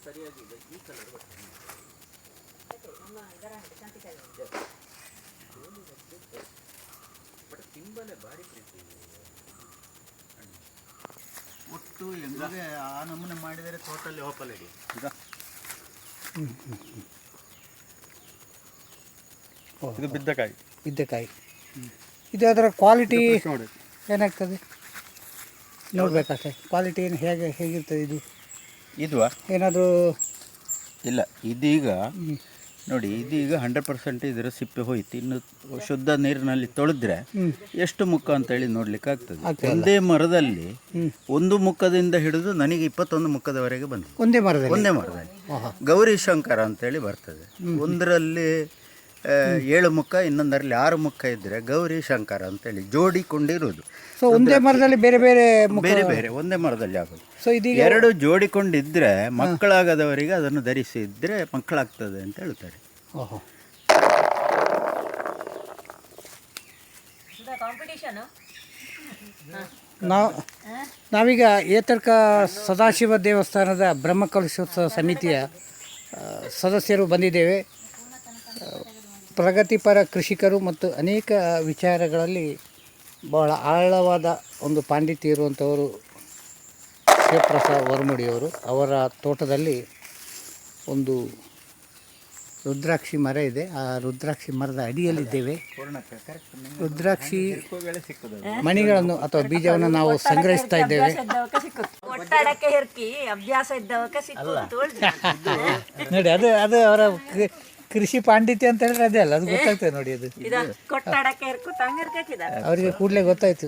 ಸರಿಯಾಗಿದೆ ಈ colour but ಸಿಂಬಲೇ ಭಾರಿ ಪ್ರೀತಿ ಒಟ್ಟು ಹೆಂಗೆ ಆ ನಮೂನೆ ಮಾಡಿದರೆ ಟೋಟಲಿ ಓಪಲ್ ಇಡಿ ಈಗ ಇದು ಬಿದ್ದಕಾಯಿ ಇದು ಅದರ ಕ್ವಾಲಿಟಿ ಏನಾಗ್ತದೆ ನೋಡಬೇಕಾಗ್ತದೆ ಕ್ವಾಲಿಟಿ ಏನು ಹೇಗಿರ್ತದೆ ಇದು ಏನಾದರೂ ಇಲ್ಲ ಇದೀಗ ನೋಡಿ ಇದೀಗ 100% ಇದರ ಸಿಪ್ಪೆ ಹೋಯ್ತು. ಇನ್ನು ಶುದ್ಧ ನೀರಿನಲ್ಲಿ ತೊಳೆದ್ರೆ ಎಷ್ಟು ಮುಖ ಅಂತೇಳಿ ನೋಡ್ಲಿಕ್ಕೆ ಆಗ್ತದೆ. ಒಂದೇ ಮರದಲ್ಲಿ ಒಂದು ಮುಖದಿಂದ ಹಿಡಿದು ನನಗೆ 21 ಮುಖದವರೆಗೆ ಬಂದಿದೆ ಒಂದೇ ಮರದಲ್ಲಿ. ಗೌರಿ ಶಂಕರ ಅಂತೇಳಿ ಬರ್ತದೆ. ಒಂದರಲ್ಲಿ 7 ಮುಖ, ಇನ್ನೊಂದರಲ್ಲಿ 6 ಮುಖ ಇದ್ರೆ ಗೌರಿ ಶಂಕರ ಅಂತೇಳಿ ಜೋಡಿಕೊಂಡಿರುವುದು. ಸೊ ಒಂದೇ ಮರದಲ್ಲಿ ಬೇರೆ ಬೇರೆ ಒಂದೇ ಮರದಲ್ಲಿ ಆಗೋದು. ಸೊ ಇದೀಗ 2 ಜೋಡಿಕೊಂಡಿದ್ರೆ ಮಕ್ಕಳಾಗದವರಿಗೆ ಅದನ್ನು ಧರಿಸಿದ್ರೆ ಮಕ್ಕಳಾಗ್ತದೆ ಅಂತ ಹೇಳ್ತಾರೆ. ನಾವೀಗ ಏತರ್ಕ ಸದಾಶಿವ ದೇವಸ್ಥಾನದ ಬ್ರಹ್ಮಕಲಶೋತ್ಸವ ಸಮಿತಿಯ ಸದಸ್ಯರು ಬಂದಿದ್ದೇವೆ. ಪ್ರಗತಿಪರ ಕೃಷಿಕರು ಮತ್ತು ಅನೇಕ ವಿಚಾರಗಳಲ್ಲಿ ಬಹಳ ಆಳವಾದ ಒಂದು ಪಾಂಡಿತ್ಯ ಇರುವಂಥವರು ಶಿವಪ್ರಸಾದ್ ವರ್ಮುಡಿಯವರು. ಅವರ ತೋಟದಲ್ಲಿ ಒಂದು ರುದ್ರಾಕ್ಷಿ ಮರ ಇದೆ. ಆ ರುದ್ರಾಕ್ಷಿ ಮರದ ಅಡಿಯಲ್ಲಿದ್ದೇವೆ. ರುದ್ರಾಕ್ಷಿ ಮಣಿಗಳನ್ನು ಅಥವಾ ಬೀಜವನ್ನು ನಾವು ಸಂಗ್ರಹಿಸ್ತಾ ಇದ್ದೇವೆ. ನೋಡಿ ಅದು ಅವರ ಕೃಷಿ ಪಾಂಡಿತ್ಯ ಅಂತ ಹೇಳಿದ್ರೆ ಅದೇ ಅಲ್ಲ, ಅದು ಗೊತ್ತಾಗ್ತದೆ ನೋಡಿ. ಅದು ಅವರಿಗೆ ಕೂಡಲೇ ಗೊತ್ತಾಯ್ತು.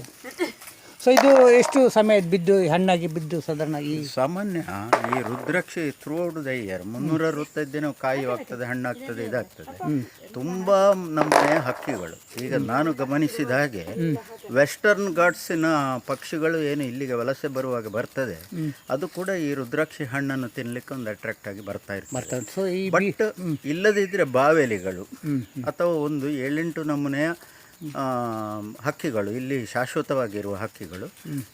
ಸೊ ಇದು ಎಷ್ಟು ಸಮಯ ಬಿದ್ದು ಹಣ್ಣಾಗಿ ಬಿದ್ದು ಸಾಧಾರಣ ಸಾಮಾನ್ಯ ಈ ರುದ್ರಾಕ್ಷಿ ಥ್ರೂಔಟ್ ದ ಇಯರ್ 365 ದಿನ ಕಾಯಿ ಆಗ್ತದೆ, ಹಣ್ಣಾಗ್ತದೆ, ಇದಾಗ್ತದೆ. ತುಂಬ ನಮ್ಮನೆ ಹಕ್ಕಿಗಳು ಈಗ ನಾನು ಗಮನಿಸಿದ ಹಾಗೆ ವೆಸ್ಟರ್ನ್ ಘಾಟ್ಸಿನ ಪಕ್ಷಿಗಳು ಏನು ಇಲ್ಲಿಗೆ ವಲಸೆ ಬರುವಾಗ ಬರ್ತದೆ, ಅದು ಕೂಡ ಈ ರುದ್ರಾಕ್ಷಿ ಹಣ್ಣನ್ನು ತಿನ್ಲಿಕ್ಕೆ ಒಂದು ಅಟ್ರಾಕ್ಟ್ ಆಗಿ ಬರ್ತಾ ಇರ್ತದೆ. ಬಟ್ ಇಲ್ಲದಿದ್ದರೆ ಬಾವೆಲಿಗಳು ಅಥವಾ ಒಂದು 7-8 ನಮೂನೆಯ ಹಕ್ಕಿಗಳು ಇಲ್ಲಿ ಶಾಶ್ವತವಾಗಿರುವ ಹಕ್ಕಿಗಳು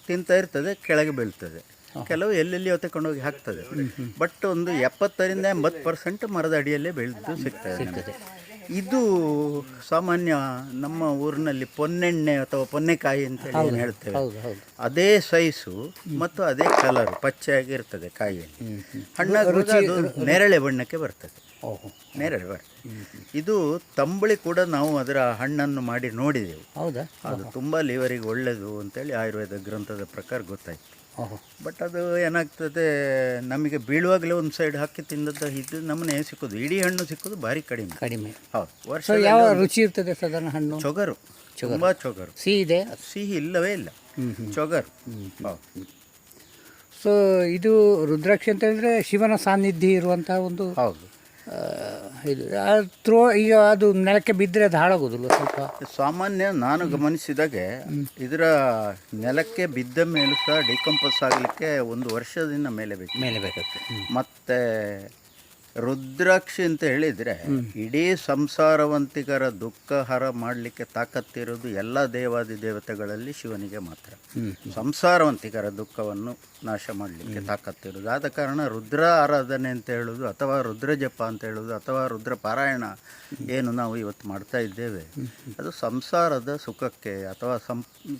ತಿಂತಾ ಇರ್ತದೆ, ಕೆಳಗೆ ಬೀಳ್ತದೆ. ಕೆಲವು ಎಲ್ಲೆಲ್ಲಿಯೋ ತಗೊಂಡೋಗಿ ಹಾಕ್ತದೆ. ಬಟ್ ಒಂದು 70-80% ಮರದ ಅಡಿಯಲ್ಲೇ ಬೆಳೆದು ಸಿಗ್ತದೆ. ಇದು ಸಾಮಾನ್ಯ ನಮ್ಮ ಊರಿನಲ್ಲಿ ಪೊನ್ನೆಣ್ಣೆ ಅಥವಾ ಪೊನ್ನೆಕಾಯಿ ಅಂತ ಏನು ಹೇಳ್ತೇವೆ, ಅದೇ ಸೈಜು ಮತ್ತು ಅದೇ ಕಲರು ಪಚ್ಚೆಯಾಗಿರ್ತದೆ ಕಾಯಿಯಲ್ಲಿ. ಹಣ್ಣಾಗಿ ಅದು ನೇರಳೆ ಬಣ್ಣಕ್ಕೆ ಬರ್ತದೆ. ನೇರಳೆ ಬರ್ತದೆ. ಇದು ತಂಬಳಿ ಕೂಡ ನಾವು ಅದರ ಹಣ್ಣನ್ನು ಮಾಡಿ ನೋಡಿದೆವು. ಅದು ತುಂಬ ಲಿವರಿಗೆ ಒಳ್ಳೆಯದು ಅಂತೇಳಿ ಆಯುರ್ವೇದ ಗ್ರಂಥದ ಪ್ರಕಾರ ಗೊತ್ತಾಯ್ತು. ಬಟ್ ಅದು ಏನಾಗ್ತದೆ, ನಮಗೆ ಬೀಳುವಾಗಲೇ ಒಂದು ಸೈಡ್ ಹಾಕಿ ತಿಂದದ್ದು ಇದು ನಮ್ಮನೆ ಸಿಕ್ಕೋದು, ಇಡೀ ಹಣ್ಣು ಸಿಕ್ಕೋದು ಭಾರಿ ಕಡಿಮೆ. ಹೌದು. ವರ್ಷ ಯಾವ ರುಚಿ ಇರ್ತದೆ ಸಾಧಾರಣ ಹಣ್ಣು? ಚೊಗರು, ತುಂಬ ಚೊಗರು. ಸಿಹಿ ಇಲ್ಲವೇ ಇಲ್ಲ, ಚೊಗರು. ಹೌದು. ಸೊ ಇದು ರುದ್ರಾಕ್ಷಿ ಅಂತ ಹೇಳಿದ್ರೆ ಶಿವನ ಸಾನ್ನಿಧ್ಯ ಇರುವಂತಹ ಒಂದು. ಹೌದು. ಇದು ಈಗ ಅದು ನೆಲಕ್ಕೆ ಬಿದ್ದರೆ ಅದು ಹಾಳಾಗೋದಿಲ್ಲ ಸ್ವಲ್ಪ? ಸಾಮಾನ್ಯ ನಾನು ಗಮನಿಸಿದಾಗೆ ಇದರ ನೆಲಕ್ಕೆ ಬಿದ್ದ ಮೇಲೂ ಸಹ ಡಿಕಂಪೋಸ್ ಆಗಲಿಕ್ಕೆ 1 ವರ್ಷದಿಂದ ಮೇಲೆ ಬೇಕಾಗ್ತದೆ. ಮತ್ತು ರುದ್ರಾಕ್ಷಿ ಅಂತ ಹೇಳಿದರೆ ಇಡೀ ಸಂಸಾರವಂತಿಕರ ದುಃಖ ಹರ ಮಾಡಲಿಕ್ಕೆ ತಾಕತ್ತಿರೋದು ಎಲ್ಲ ದೇವಾದಿ ದೇವತೆಗಳಲ್ಲಿ ಶಿವನಿಗೆ ಮಾತ್ರ. ಸಂಸಾರವಂತಿಕರ ದುಃಖವನ್ನು ನಾಶ ಮಾಡಲಿಕ್ಕೆ ತಾಕತ್ತಿರೋದು. ಆದ ಕಾರಣ ರುದ್ರ ಆರಾಧನೆ ಅಂತ ಹೇಳೋದು ಅಥವಾ ರುದ್ರ ಜಪ ಅಂತ ಹೇಳೋದು ಅಥವಾ ರುದ್ರ ಪಾರಾಯಣ ಏನು ನಾವು ಇವತ್ತು ಮಾಡ್ತಾ ಇದ್ದೇವೆ, ಅದು ಸಂಸಾರದ ಸುಖಕ್ಕೆ ಅಥವಾ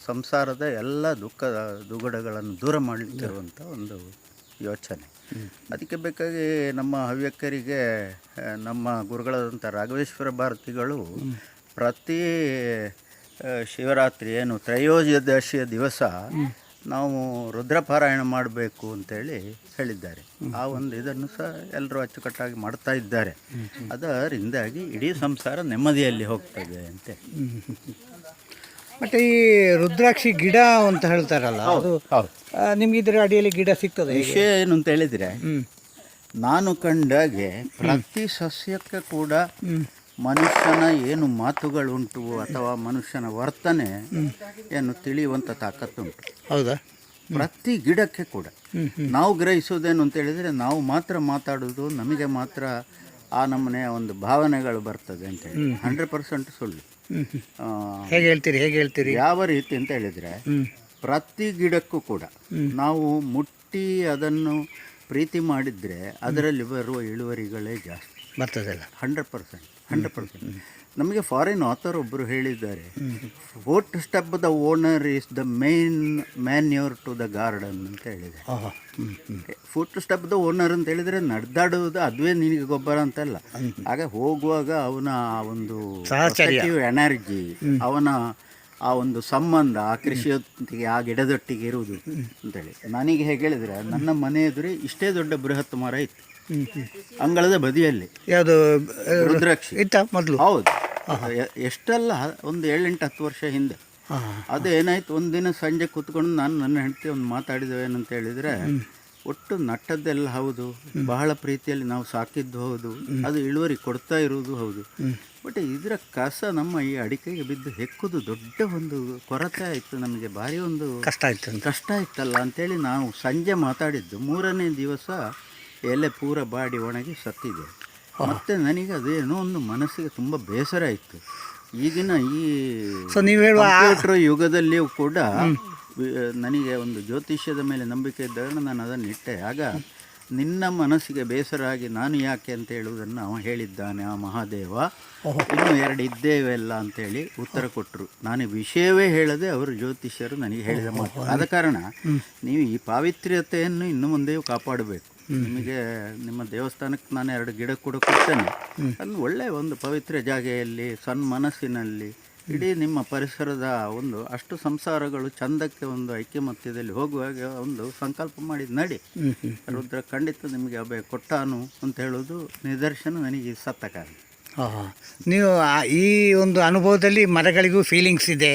ಸಂಸಾರದ ಎಲ್ಲ ದುಗುಡಗಳನ್ನು ದೂರ ಮಾಡಲಿಕ್ಕಿರುವಂಥ ಒಂದು ಯೋಚನೆ. ಅದಕ್ಕೆ ಬೇಕಾಗಿ ನಮ್ಮ ಹವ್ಯಕರಿಗೆ ನಮ್ಮ ಗುರುಗಳಾದಂಥ ರಾಘವೇಶ್ವರ ಭಾರತಿಗಳು ಪ್ರತಿ ಶಿವರಾತ್ರಿ ಏನು ತ್ರಯೋದಶಿಯ ದಿವಸ ನಾವು ರುದ್ರಪಾರಾಯಣ ಮಾಡಬೇಕು ಅಂತೇಳಿ ಹೇಳಿದ್ದಾರೆ. ಆ ಒಂದು ಇದನ್ನು ಸಹ ಎಲ್ಲರೂ ಅಚ್ಚುಕಟ್ಟಾಗಿ ಮಾಡ್ತಾ ಇದ್ದಾರೆ. ಅದರಿಂದಾಗಿ ಇಡೀ ಸಂಸಾರ ನೆಮ್ಮದಿಯಲ್ಲಿ ಹೋಗ್ತದೆ ಅಂತೆ. ಮತ್ತು ಈ ರುದ್ರಾಕ್ಷಿ ಗಿಡ ಅಂತ ಹೇಳ್ತಾರಲ್ಲ, ಅದು ನಿಮ್ಗೆ ಇದರ ಅಡಿಯಲ್ಲಿ ಗಿಡ ಸಿಗ್ತದೆ? ವಿಷಯ ಏನು ಅಂತ ಹೇಳಿದರೆ, ನಾನು ಕಂಡಾಗೆ ಪ್ರತಿ ಸಸ್ಯಕ್ಕೆ ಕೂಡ ಮನುಷ್ಯನ ಏನು ಮಾತುಗಳುಂಟು ಅಥವಾ ಮನುಷ್ಯನ ವರ್ತನೆ ಏನು ತಿಳಿಯುವಂಥ ತಾಕತ್ತುಂಟು. ಹೌದಾ? ಪ್ರತಿ ಗಿಡಕ್ಕೆ ಕೂಡ ನಾವು ಗ್ರಹಿಸೋದೇನು ಅಂತ ಹೇಳಿದರೆ, ನಾವು ಮಾತ್ರ ಮಾತಾಡೋದು, ನಮಗೆ ಮಾತ್ರ ಆ ನಮ್ಮನೆ ಒಂದು ಭಾವನೆಗಳು ಬರ್ತದೆ ಅಂತೇಳಿ 100% ಸುಳ್ಳು. ಹೇಗೆ ಹೇಳ್ತೀರಿ ಯಾವ ರೀತಿ ಅಂತ ಹೇಳಿದರೆ, ಪ್ರತಿ ಗಿಡಕ್ಕೂ ಕೂಡ ನಾವು ಮುಟ್ಟಿ ಅದನ್ನು ಪ್ರೀತಿ ಮಾಡಿದರೆ ಅದರಲ್ಲಿ ಬರುವ ಇಳುವರಿಗಳೇ ಜಾಸ್ತಿ ಬರ್ತದಲ್ಲ. 100%. ನಮಗೆ ಫಾರಿನ್ ಆಥರ್ ಒಬ್ಬರು ಹೇಳಿದ್ದಾರೆ, fourth step the owner is the main manure to the garden ಅಂತ ಹೇಳಿದ್ದಾರೆ. ಫೋರ್ತ್ ಸ್ಟೆಪ್ ದ ಓನರ್ ಅಂತ ಹೇಳಿದರೆ ನಡೆದಾಡುವುದು ಅದುವೇ ನಿನಗೆ ಗೊಬ್ಬರ ಅಂತಲ್ಲ. ಆಗ ಹೋಗುವಾಗ ಅವನ ಒಂದು ಎನರ್ಜಿ, ಅವನ ಆ ಒಂದು ಸಂಬಂಧ ಆ ಕೃಷಿಯೊಟ್ಟಿಗೆ ಆ ಗಿಡದೊಟ್ಟಿಗೆ ಇರುವುದು ಅಂತೇಳಿ. ನನಗೆ ಹೇಗೆ ಹೇಳಿದರೆ, ನನ್ನ ಮನೆ ಎದುರೇ ಇಷ್ಟೇ ದೊಡ್ಡ ಬೃಹತ್ ಮರ ಇತ್ತು ಅಂಗಳದ ಬದಿಯಲ್ಲಿ. ಯಾವುದು ರುದ್ರಾಕ್ಷಿ ಇತ್ತ ಮೊದಲು? ಹೌದು, ಎಷ್ಟಲ್ಲ ಒಂದು 7-8-10 ವರ್ಷ ಹಿಂದೆ. ಅದು ಏನಾಯ್ತು, ಒಂದಿನ ಸಂಜೆ ಕೂತ್ಕೊಂಡು ನಾನು ನನ್ನ ಹೆಂಡತಿ ಒಂದು ಮಾತಾಡಿದ್ದೇವೆ ಏನಂತ ಹೇಳಿದರೆ, ಒಟ್ಟು ನಟ್ಟದ್ದೆಲ್ಲ ಹೌದು, ಬಹಳ ಪ್ರೀತಿಯಲ್ಲಿ ನಾವು ಸಾಕಿದ್ದು ಹೌದು, ಅದು ಇಳುವರಿ ಕೊಡ್ತಾ ಇರುವುದು ಹೌದು, ಬಟ್ ಇದರ ಕಸ ನಮ್ಮ ಈ ಅಡಿಕೆಗೆ ಬಿದ್ದು ಹೆಕ್ಕುದು ದೊಡ್ಡ ಒಂದು ಕೊರತೆ ಆಯಿತು, ನಮಗೆ ಭಾರಿ ಒಂದು ಕಷ್ಟ ಆಯ್ತಲ್ಲ ಅಂತೇಳಿ ನಾವು ಸಂಜೆ ಮಾತಾಡಿದ್ದು. 3ನೇ ದಿವಸ ಎಲೆ ಪೂರ ಬಾಡಿ ಒಣಗಿ ಸತ್ತಿದೆ. ಮತ್ತು ನನಗೆ ಅದೇನೋ ಒಂದು ಮನಸ್ಸಿಗೆ ತುಂಬ ಬೇಸರ ಇತ್ತು. ಈಗಿನ ಈ ಕಂಪ್ಯೂಟರ್ ಯುಗದಲ್ಲಿಯೂ ಕೂಡ ನನಗೆ ಒಂದು ಜ್ಯೋತಿಷ್ಯದ ಮೇಲೆ ನಂಬಿಕೆ ಇದ್ದಾಗ ನಾನು ಅದನ್ನು ಇಟ್ಟೆ. ಆಗ ನಿನ್ನ ಮನಸ್ಸಿಗೆ ಬೇಸರ ಆಗಿ ನಾನು ಯಾಕೆ ಅಂತ ಹೇಳುವುದನ್ನು ಅವ ಹೇಳಿದ್ದಾನೆ ಆ ಮಹಾದೇವ. ಇನ್ನೂ 2 ಇದ್ದೇವೆ ಅಲ್ಲ ಅಂತೇಳಿ ಉತ್ತರ ಕೊಟ್ಟರು. ನಾನು ವಿಷಯವೇ ಹೇಳದೆ ಅವರು ಜ್ಯೋತಿಷ್ಯರು ನನಗೆ ಹೇಳಿದ ಮಾತು. ಆದ ಕಾರಣ ನೀವು ಈ ಪಾವಿತ್ರ್ಯತೆಯನ್ನು ಇನ್ನು ಮುಂದೆಯೂ ಕಾಪಾಡಬೇಕು. ನಿಮಗೆ ನಿಮ್ಮ ದೇವಸ್ಥಾನಕ್ಕೆ ನಾನು 2 ಗಿಡ ಕೂಡ ಕೊಡ್ತೇನೆ. ಅದನ್ನು ಒಳ್ಳೆಯ ಒಂದು ಪವಿತ್ರ ಜಾಗೆಯಲ್ಲಿ ಸಣ್ಣ ಮನಸ್ಸಿನಲ್ಲಿ ಇಡೀ ನಿಮ್ಮ ಪರಿಸರದ ಒಂದು ಅಷ್ಟು ಸಂಸಾರಗಳು ಚಂದಕ್ಕೆ ಒಂದು ಐಕ್ಯಮತ್ಯದಲ್ಲಿ ಹೋಗುವಾಗ ಒಂದು ಸಂಕಲ್ಪ ಮಾಡಿದ ನಡಿ ರುದ್ರ ಖಂಡಿತ ನಿಮಗೆ ಅಭಯ ಕೊಟ್ಟಾನು ಅಂತ ಹೇಳೋದು ನಿದರ್ಶನ ನನಗೆ ಸತ್ತ ಕಾರಣ. ನೀವು ಈ ಒಂದು ಅನುಭವದಲ್ಲಿ ಮರಗಳಿಗೂ ಫೀಲಿಂಗ್ಸ್ ಇದೆ,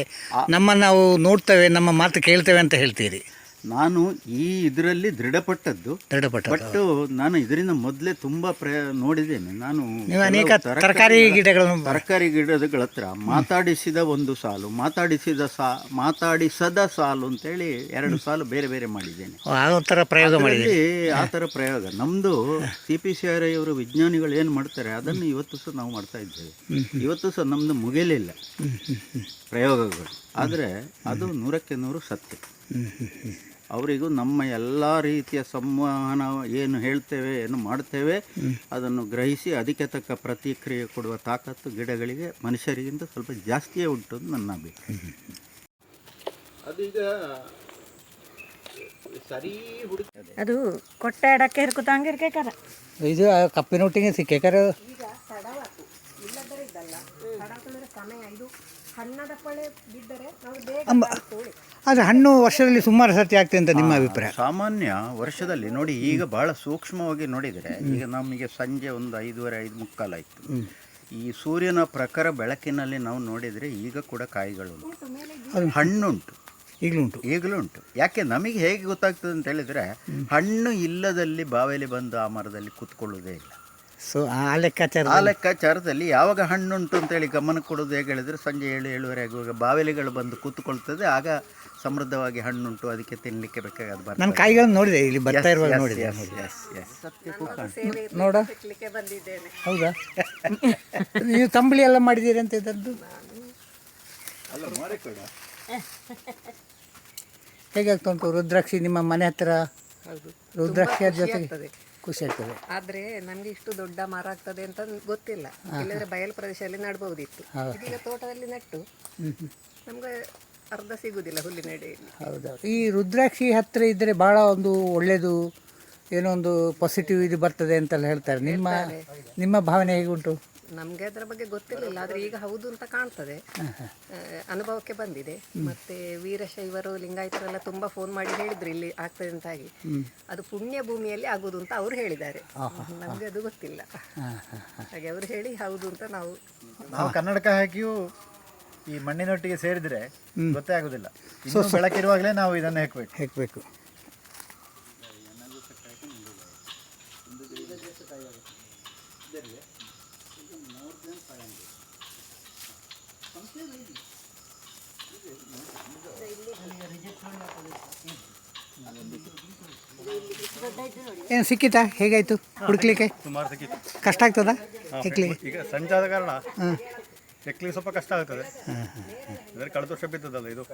ನಮ್ಮನ್ನು ನಾವು ನೋಡ್ತೇವೆ, ನಮ್ಮ ಮಾತು ಕೇಳ್ತೇವೆ ಅಂತ ಹೇಳ್ತೀರಿ. ನಾನು ಈ ಇದರಲ್ಲಿ ದೃಢಪಟ್ಟದ್ದು, ಬಟ್ ನಾನು ಇದರಿಂದ ಮೊದಲೇ ತುಂಬ ನೋಡಿದ್ದೇನೆ. ನಾನು ಅನೇಕ ತರಕಾರಿ ಗಿಡಗಳ ಹತ್ರ ಮಾತಾಡಿಸಿದ ಒಂದು ಸಾಲು, ಮಾತಾಡಿಸದ ಸಾಲು ಅಂತೇಳಿ 2 ಸಾಲು ಬೇರೆ ಬೇರೆ ಮಾಡಿದ್ದೇನೆ. ಆ ಥರ ಪ್ರಯೋಗ ನಮ್ಮದು CPCRI ಅವರು ವಿಜ್ಞಾನಿಗಳು ಏನು ಮಾಡ್ತಾರೆ ಅದನ್ನು ಇವತ್ತು ಸಹ ನಾವು ಮಾಡ್ತಾ ಇದ್ದೇವೆ. ಇವತ್ತು ಸಹ ನಮ್ಮದು ಮುಗಿಲಿಲ್ಲ ಪ್ರಯೋಗಗಳು, ಆದರೆ ಅದು 100ಕ್ಕೆ 100 ಸತ್ಯ. ಅವರಿಗೂ ನಮ್ಮ ಎಲ್ಲ ರೀತಿಯ ಸಂವಹನ ಏನು ಹೇಳ್ತೇವೆ ಏನು ಮಾಡ್ತೇವೆ ಅದನ್ನು ಗ್ರಹಿಸಿ ಅದಕ್ಕೆ ತಕ್ಕ ಪ್ರತಿಕ್ರಿಯೆ ಕೊಡುವ ತಾಕತ್ತು ಗಿಡಗಳಿಗೆ ಮನುಷ್ಯರಿಗಿಂತ ಸ್ವಲ್ಪ ಜಾಸ್ತಿಯೇ ಉಂಟು ಅಂತ ನನ್ನ ಅಭಿಪ್ರಾಯ. ಅದೀಗ ಸರಿ ಹುಡುಕದೆ ಅದು ಕೊಟ್ಟೆ ಅಡಕ್ಕೆ ಹಿರ್ಕುತ್ತಂಗಿರ್ಕೇಕಾರ ಇದು ಕಪ್ಪಿನೊಟ್ಟಿಗೆ ಸಿಕ್ಕೇಕಾರ ಅದು ಹಣ್ಣು ವರ್ಷದಲ್ಲಿ ಸುಮಾರು ಸರ್ತಿ ಆಗ್ತದೆ ಅಂತ ನಿಮ್ಮ ಅಭಿಪ್ರಾಯ? ಸಾಮಾನ್ಯ ವರ್ಷದಲ್ಲಿ ನೋಡಿ, ಈಗ ಬಹಳ ಸೂಕ್ಷ್ಮವಾಗಿ ನೋಡಿದರೆ ಈಗ ನಮಗೆ ಸಂಜೆ ಒಂದು 5:30-5:45 ಆಯಿತು. ಈ ಸೂರ್ಯನ ಪ್ರಖರ ಬೆಳಕಿನಲ್ಲಿ ನಾವು ನೋಡಿದರೆ ಈಗ ಕೂಡ ಕಾಯಿಗಳು ಹಣ್ಣುಂಟು, ಈಗಲೂ ಉಂಟು. ಯಾಕೆ ನಮಗೆ ಹೇಗೆ ಗೊತ್ತಾಗ್ತದೆ ಅಂತ ಹೇಳಿದರೆ, ಹಣ್ಣು ಇಲ್ಲದಲ್ಲಿ ಬಾವೆಲಿ ಬಂದು ಆ ಮರದಲ್ಲಿ ಕೂತ್ಕೊಳ್ಳೋದೇ ಇಲ್ಲ. ಸೊ ಆ ಲೆಕ್ಕಾಚಾರದಲ್ಲಿ ಯಾವಾಗ ಹಣ್ಣುಂಟು ಅಂತೇಳಿ ಗಮನ ಕೊಡೋದು ಹೇಗೆ ಹೇಳಿದರೆ, ಸಂಜೆ 7-7:30 ಆಗುವಾಗ ಬಾವೆಲಿಗಳು ಬಂದು ಕೂತ್ಕೊಳ್ತದೆ, ಆಗ ಸಮೃದ್ಧವಾಗಿ ಹಣ್ಣುಂಟು, ಅದಕ್ಕೆ ತಿನ್ನಲಿಕ್ಕೆ ಬೇಕಾಗಿ ಬರ್ತದೆ. ನಾನು ಕಾಯಿಗಳನ್ನು ನೋಡಿದೆ, ಇಲ್ಲಿ ಬರ್ತಾ ಇರುವಾಗ ನೋಡಿದೆ. ನೋಡ, ಹೌದಾ? ನೀವು ತಂಬಳಿ ಎಲ್ಲ ಮಾಡಿದ್ದೀರಿ ಅಂತ ಇದರದ್ದು ಹೇಗಾಗ್ತಾ ಉಂಟು? ರುದ್ರಾಕ್ಷಿ ನಿಮ್ಮ ಮನೆ ಹತ್ತಿರ ರುದ್ರಾಕ್ಷಿ ಜೊತೆಗೆ ಖುಷಿ ಆಗ್ತದೆ. ಆದ್ರೆ ನಮ್ಗೆ ಇಷ್ಟು ದೊಡ್ಡ ಮರ ಆಗ್ತದೆ ಅಂತ ಗೊತ್ತಿಲ್ಲ. ಇಲ್ಲದ್ರೆ ಬಯಲು ಪ್ರದೇಶದಲ್ಲಿ ನಡ್ಬಹುದಿತ್ತು. ಇದೀಗ ತೋಟದಲ್ಲಿ ನೆಟ್ಟು ನಮ್ಗೆ ಅರ್ಧ ಸಿಗುದಿಲ್ಲ ಹುಲ್ಲಿನ ಎಡೆಯಲ್ಲಿ. ಹೌದಾ? ಈ ರುದ್ರಾಕ್ಷಿ ಹತ್ತಿರ ಇದ್ದರೆ ಭಾಳ ಒಂದು ಒಳ್ಳೆಯದು, ಏನೋ ಒಂದು ಪಾಸಿಟಿವ್ ಇದು ಬರ್ತದೆ ಅಂತೆಲ್ಲ ಹೇಳ್ತಾರೆ. ನಿಮ್ಮ ಭಾವನೆ ಹೇಗುಂಟು? ನಮ್ಗೆ ಅದರ ಬಗ್ಗೆ ಗೊತ್ತಿರಲಿಲ್ಲ, ಆದ್ರೆ ಈಗ ಹೌದು ಅಂತ ಕಾಣ್ತದೆ, ಅನುಭವಕ್ಕೆ ಬಂದಿದೆ. ಮತ್ತೆ ವೀರಶೈವರು ಲಿಂಗಾಯತರೆಲ್ಲ ತುಂಬಾ ಫೋನ್ ಮಾಡಿ ಹೇಳಿದ್ರು ಇಲ್ಲಿ ಆಗ್ತದೆ ಅಂತ ಆಗಿ. ಅದು ಪುಣ್ಯ ಭೂಮಿಯಲ್ಲಿ ಆಗುದು ಅಂತ ಅವ್ರು ಹೇಳಿದ್ದಾರೆ, ನಮ್ಗೆ ಅದು ಗೊತ್ತಿಲ್ಲ. ಹಾಗೆ ಅವ್ರು ಹೇಳಿ ಹೌದು ಅಂತ ನಾವು ಕನ್ನಡಕ ಹಾಕಿಯೂ ಈ ಮಣ್ಣಿನೊಟ್ಟಿಗೆ ಸೇರಿದ್ರೆ ಗೊತ್ತೇ ಆಗುದಿಲ್ಲ. ಬೆಳಕಿರುವಾಗಲೇ ನಾವು ಇದನ್ನು ಹೆಕ್ಬೇಕು. ಏನು ಸಿಕ್ಕಿತಾ? ಹೇಗಾಯಿತು ಹುಡುಕ್ಲಿಕ್ಕೆ? ಸುಮಾರು ಸಿಕ್ಕಿತ್ತು. ಕಷ್ಟ ಆಗ್ತದಾ ಹೆಕ್ಲಿಕ್ಕೆ? ಈಗ ಸಂಚಾದ ಕಾರಣ ಎಕ್ಲಿಗೆ ಸ್ವಲ್ಪ ಕಷ್ಟ ಆಗ್ತದೆ. ಅಂದರೆ ಕಳೆದ ವರ್ಷ ಬಿದ್ದದಲ್ಲ ಇದು,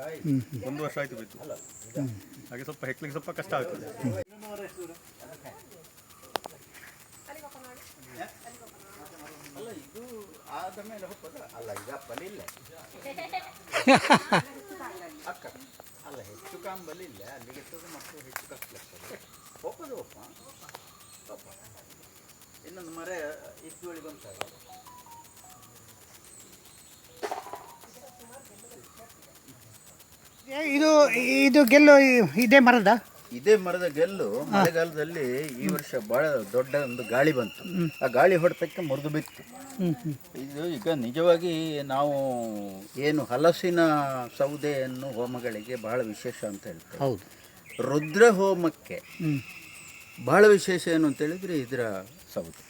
1 ವರ್ಷ ಆಯಿತು ಬಿದ್ದು, ಹಾಗೆ ಸ್ವಲ್ಪ ಹೆಕ್ಲಿಗೆ ಸ್ವಲ್ಪ ಕಷ್ಟ ಆಗ್ತದೆ. ಅಲ್ಲ ಹೆಚ್ಚು ಕಾಂಬಲಿಲ್ಲ ಅಲ್ಲಿಗೆ ಮತ್ತು ಹೆಚ್ಚು ಕಷ್ಟಲಾಗ್ತದೆ. ಒಪ್ಪದು ಒಪ್ಪ ಇನ್ನೊಂದು ಮರ ಇದ್ದುವಳಿ ಬಂತಾಗ ಇದು ಇದು ಗೆಲ್ಲು ಇದೇ ಮರದ? ಇದೇ ಮರದ ಗೆಲ್ಲು ಮಳೆಗಾಲದಲ್ಲಿ ಈ ವರ್ಷ ಬಹಳ ದೊಡ್ಡ ಒಂದು ಗಾಳಿ ಬಂತು. ಆ ಗಾಳಿ ಹೊಡೆತಕ್ಕೆ ಮುರಿದು ಬಿತ್ತು. ಇದು ಈಗ ನಿಜವಾಗಿ ನಾವು ಏನು ಹಲಸಿನ ಸೌದೆಯನ್ನು ಹೋಮಗಳಿಗೆ ಬಹಳ ವಿಶೇಷ ಅಂತ ಹೇಳ್ತೇವೆ. ಹೌದು. ರುದ್ರ ಹೋಮಕ್ಕೆ ಬಹಳ ವಿಶೇಷ ಏನು ಅಂತ ಹೇಳಿದ್ರೆ ಇದರ ಸೌದೆ,